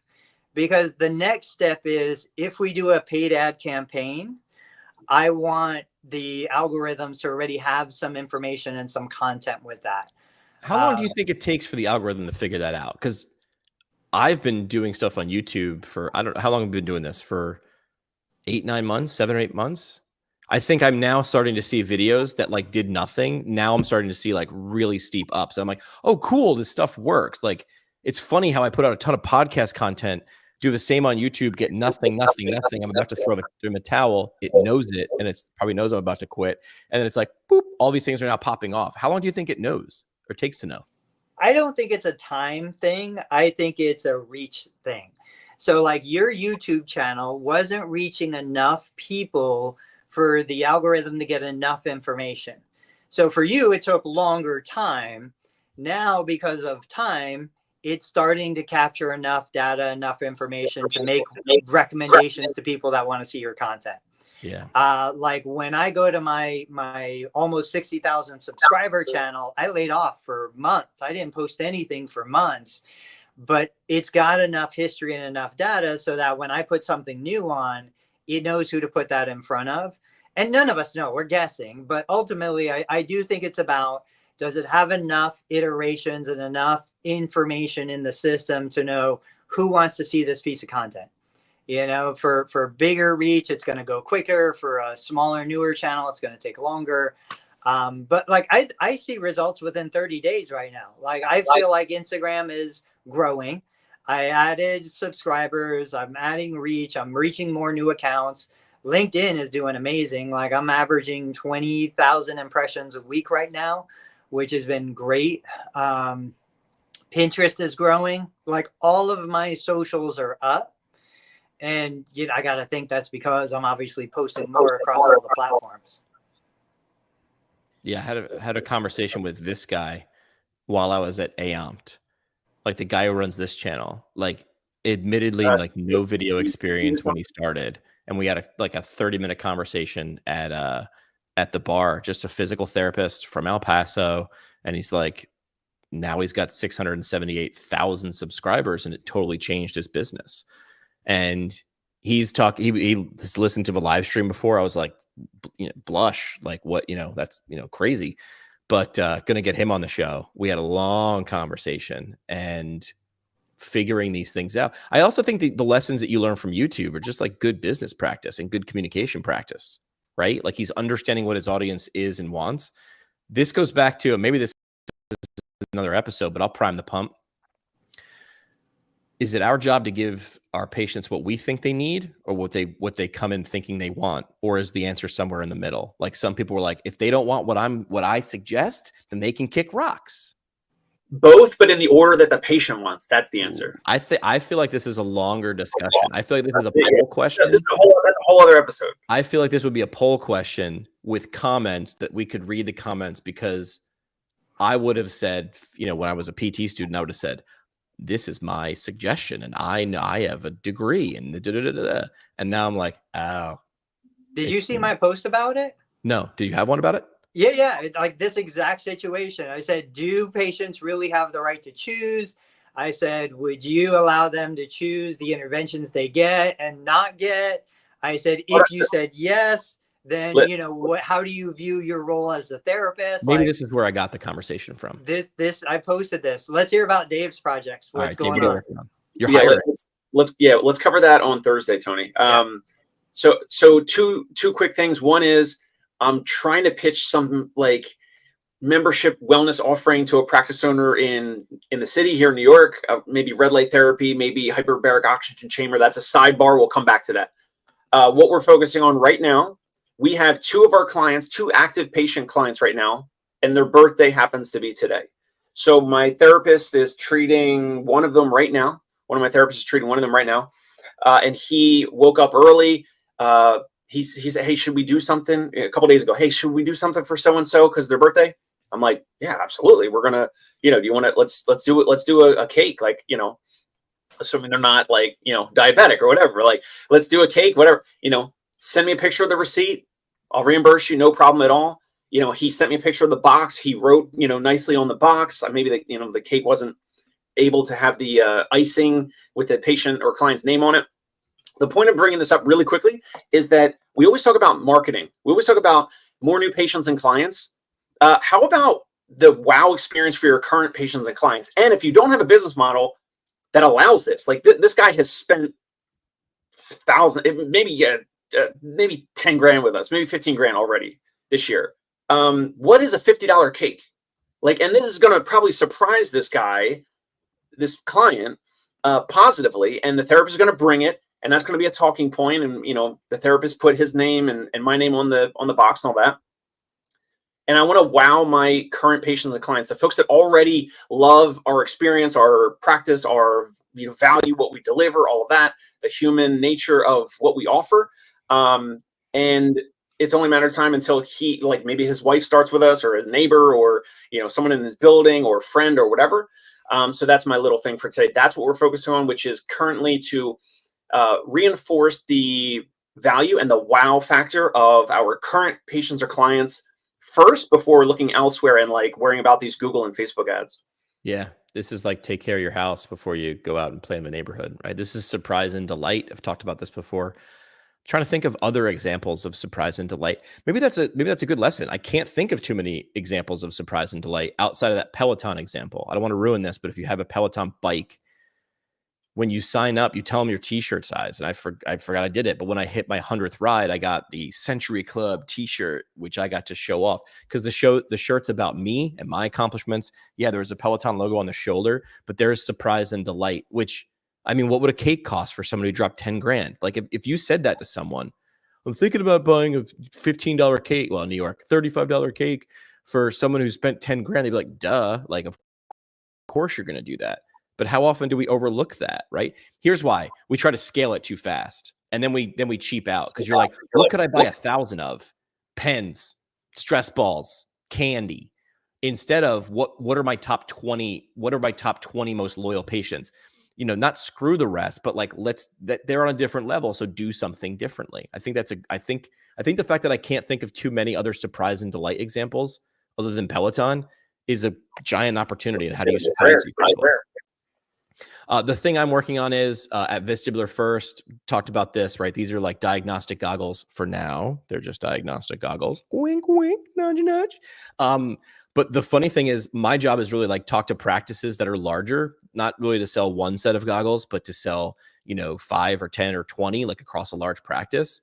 because the next step is, if we do a paid ad campaign, I want the algorithms to already have some information and some content with that. How long do you think it takes for the algorithm to figure that out? Because I've been doing stuff on YouTube for, I don't know how long I've been doing this for, 8-9 months, 7 or 8 months. I think I'm now starting to see videos that like did nothing. Now I'm starting to see like really steep ups. I'm like, oh, cool, this stuff works. Like it's funny how I put out a ton of podcast content, do the same on YouTube, get nothing. I'm about to throw a towel. It knows it, and it's probably knows I'm about to quit. And then it's like, boop, all these things are now popping off. How long do you think it knows or takes to know? I don't think it's a time thing. I think it's a reach thing. So like your YouTube channel wasn't reaching enough people for the algorithm to get enough information. So for you, it took longer time. Now, because of time, it's starting to capture enough data, enough information to make recommendations to people that want to see your content. Yeah. Like when I go to my almost 60,000 subscriber channel, I laid off for months. I didn't post anything for months. But it's got enough history and enough data so that when I put something new on, it knows who to put that in front of. And none of us know, we're guessing. But ultimately, I do think it's about, does it have enough iterations and enough information in the system to know who wants to see this piece of content. You know, for bigger reach, it's going to go quicker. For a smaller, newer channel, it's going to take longer. But like I see results within 30 days right now. Like I feel like Instagram is growing. I added subscribers. I'm adding reach. I'm reaching more new accounts. LinkedIn is doing amazing. Like I'm averaging 20,000 impressions a week right now, which has been great. Pinterest is growing. Like all of my socials are up. And you know, I got to think that's because I'm obviously posting more across all the platforms. Yeah, I had a conversation with this guy while I was at AOMT, like the guy who runs this channel, like admittedly like no video experience when he started. And we had a 30-minute conversation at the bar, just a physical therapist from El Paso. And he's like, now he's got 678,000 subscribers and it totally changed his business. And he's talking, he has listened to the live stream before. I was like, you know, blush, like what, you know, that's, you know, crazy, but going to get him on the show. We had a long conversation and figuring these things out. I also think the lessons that you learn from YouTube are just like good business practice and good communication practice, right? Like he's understanding what his audience is and wants. This goes back to, maybe this is another episode, but I'll prime the pump. Is it our job to give our patients what we think they need or what they come in thinking they want? Or is the answer somewhere in the middle? Like some people were like, if they don't want what I suggest, then they can kick rocks. Both, but in the order that the patient wants. That's the answer. I feel like this is a longer discussion. I feel like this is a poll question. That's a whole other episode. I feel like this would be a poll question with comments that we could read the comments, because I would have said, you know, when I was a PT student, I would have said, this is my suggestion and I have a degree and and now I'm like, oh. Did you see my post about it? No. Do you have one about it? Yeah. Like this exact situation. I said, do patients really have the right to choose? I said, would you allow them to choose the interventions they get and not get? I said, if you said yes, then, you know, how do you view your role as the therapist? Maybe this is where I got the conversation from. I posted this. Let's hear about Dave's projects. What's going on? You're hiring. Let's cover that on Thursday, Tony. So two quick things. One is I'm trying to pitch some like membership wellness offering to a practice owner in the city here in New York, maybe red light therapy, maybe hyperbaric oxygen chamber. That's a sidebar. We'll come back to that. What we're focusing on right now, we have two of our clients, two active patient clients right now, and their birthday happens to be today. So my therapist is treating one of them right now. One of my therapists is treating one of them right now. And he woke up early. He said, hey, should we do something? A couple days ago, hey, should we do something for so-and-so because their birthday? I'm like, yeah, absolutely. We're going to, you know, do you want to, let's do it. Let's do a cake, like, you know, assuming they're not like, you know, diabetic or whatever, like, let's do a cake, whatever, you know, send me a picture of the receipt. I'll reimburse you. No problem at all. You know, he sent me a picture of the box. He wrote, you know, nicely on the box. Maybe the, you know, the cake wasn't able to have the icing with the patient or client's name on it. The point of bringing this up really quickly is that we always talk about marketing. We always talk about more new patients and clients. How about the wow experience for your current patients and clients? And if you don't have a business model that allows this, like this guy has spent maybe 10 grand with us, maybe 15 grand already this year. What is a $50 cake? Like, and this is going to probably surprise this guy, this client, positively. And the therapist is going to bring it, and that's going to be a talking point. And, you know, the therapist put his name and my name on the box and all that. And I want to wow my current patients and clients, the folks that already love our experience, our practice, our, you know, value what we deliver, all of that, the human nature of what we offer. And it's only a matter of time until he, like, maybe his wife starts with us, or a neighbor, or, you know, someone in his building, or a friend, or whatever. So that's my little thing for today. That's what we're focusing on, which is currently to reinforce the value and the wow factor of our current patients or clients first, before looking elsewhere and like worrying about these Google and Facebook ads. Yeah. This is like take care of your house before you go out and play in the neighborhood, right? This is surprise and delight. I've talked about this before. Trying to think of other examples of surprise and delight. Maybe that's a good lesson. I can't think of too many examples of surprise and delight outside of that Peloton example. I don't want to ruin this, but if you have a Peloton bike, when you sign up, you tell them your t-shirt size. And I forgot I did it. But when I hit my 100th ride, I got the Century Club t-shirt, which I got to show off because the shirt's about me and my accomplishments. Yeah, there was a Peloton logo on the shoulder, but there's surprise and delight, which, I mean, what would a cake cost for somebody who dropped 10 grand? Like if you said that to someone, I'm thinking about buying a $15 cake. Well, in New York, $35 cake for someone who spent 10 grand. They'd be like, duh, like, of course you're going to do that. But how often do we overlook that, right? Here's why. We try to scale it too fast. And then we cheap out because you're like, what could I buy 1,000 of? Pens, stress balls, candy. Instead of what are my top 20? What are my top 20 most loyal patients? You know, not screw the rest, but like they're on a different level. So do something differently. I think I think the fact that I can't think of too many other surprise and delight examples other than Peloton is a giant opportunity. And how do you surprise people? The thing I'm working on is at Vestibular First, talked about this, right? These are like diagnostic goggles for now. They're just diagnostic goggles. Wink, wink, nudge, nudge. But the funny thing is my job is really like talk to practices that are larger, not really to sell one set of goggles, but to sell, 5 or 10 or 20, like across a large practice.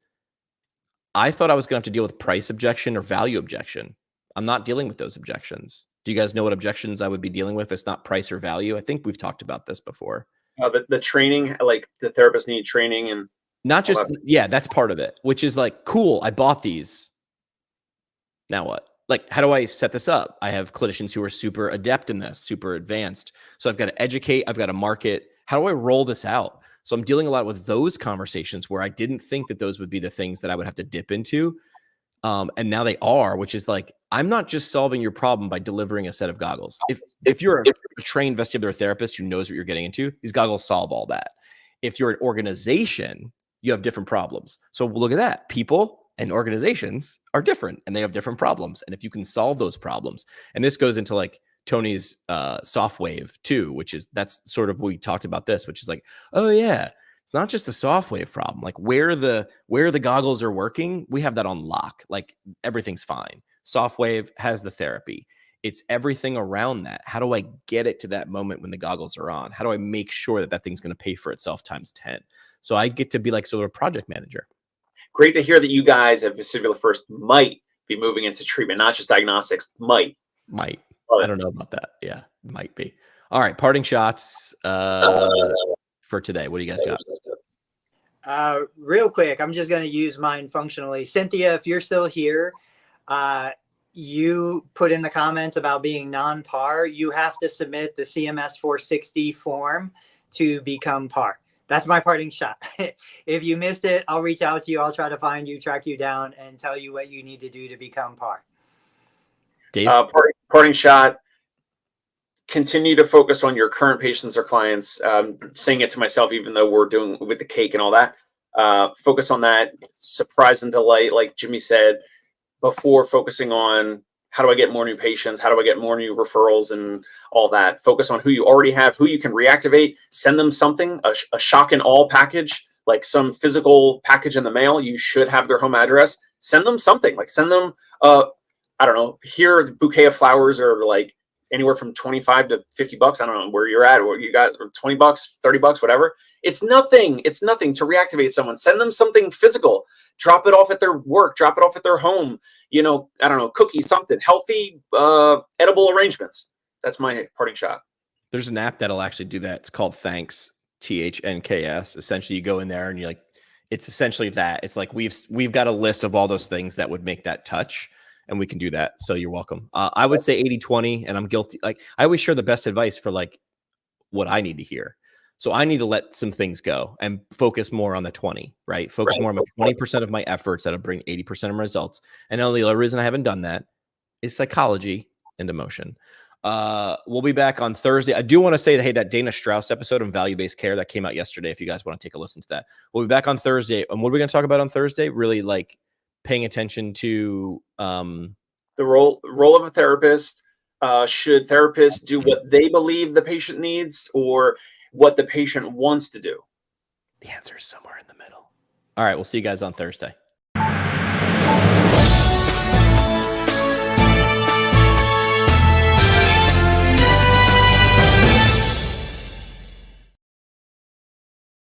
I thought I was going to have to deal with price objection or value objection. I'm not dealing with those objections. Do you guys know what objections I would be dealing with if it's not price or value? I think we've talked about this before. The training, like the therapists need training and not just, that's part of it, which is like, cool, I bought these. Now what? Like, how do I set this up? I have clinicians who are super adept in this, super advanced. So I've got to educate, I've got to market. How do I roll this out? So I'm dealing a lot with those conversations where I didn't think that those would be the things that I would have to dip into. And now they are, which is like, I'm not just solving your problem by delivering a set of goggles. If you're a trained vestibular therapist who knows what you're getting into, these goggles solve all that. If you're an organization, you have different problems. So look at that. People and organizations are different and they have different problems. And if you can solve those problems, and this goes into like Tony's SoftWave too, that's sort of, we talked about this, which is like, oh yeah, it's not just the SoftWave problem. Like where the goggles are working, we have that on lock. Like everything's fine. SoftWave has the therapy. It's everything around that. How do I get it to that moment when the goggles are on? How do I make sure that thing's going to pay for itself times 10? So I get to be like sort of a project manager. Great to hear that you guys at Vestibular First might be moving into treatment, not just diagnostics. Might. I don't know about that. Yeah, might be. All right, parting shots for today. What do you guys got? Real quick, I'm just going to use mine functionally. Cynthia, if you're still here, you put in the comments about being non-PAR. You have to submit the CMS 460 form to become PAR. That's my parting shot. If you missed it, I'll reach out to you. I'll try to find you, track you down, and tell you what you need to do to become PAR. Dave? Parting shot. Continue to focus on your current patients or clients. Saying it to myself, even though we're doing with the cake and all that. Focus on that. Surprise and delight, like Jimmy said, before focusing on how do I get more new patients? How do I get more new referrals and all that? Focus on who you already have, who you can reactivate. Send them something, a shock and all package, like some physical package in the mail. You should have their home address. Send them something, like send them, I don't know, here the bouquet of flowers are like anywhere from 25 to 50 bucks. I don't know where you're at, or you got 20 bucks, 30 bucks, whatever. It's nothing. It's nothing to reactivate someone. Send them something physical. Drop it off at their work. Drop it off at their home. I don't know, cookies, something healthy, edible arrangements. That's my parting shot. There's an app that'll actually do that. It's called Thanks, THNKS. Essentially, you go in there and you're like, it's essentially that. It's like we've got a list of all those things that would make that touch, and we can do that. So you're welcome. I would say 80-20, and I'm guilty. Like I always share the best advice for like what I need to hear. So I need to let some things go and focus more on the 20, right? Focus more on the 20% of my efforts that'll bring 80% of my results. And the only reason I haven't done that is psychology and emotion. We'll be back on Thursday. I do want to say that, hey, that Dana Strauss episode on value-based care that came out yesterday, if you guys want to take a listen to that, we'll be back on Thursday. And what are we going to talk about on Thursday? Really like paying attention to the role of a therapist. Should therapists do what they believe the patient needs or what the patient wants to do? The answer is somewhere in the middle. All right. We'll see you guys on Thursday.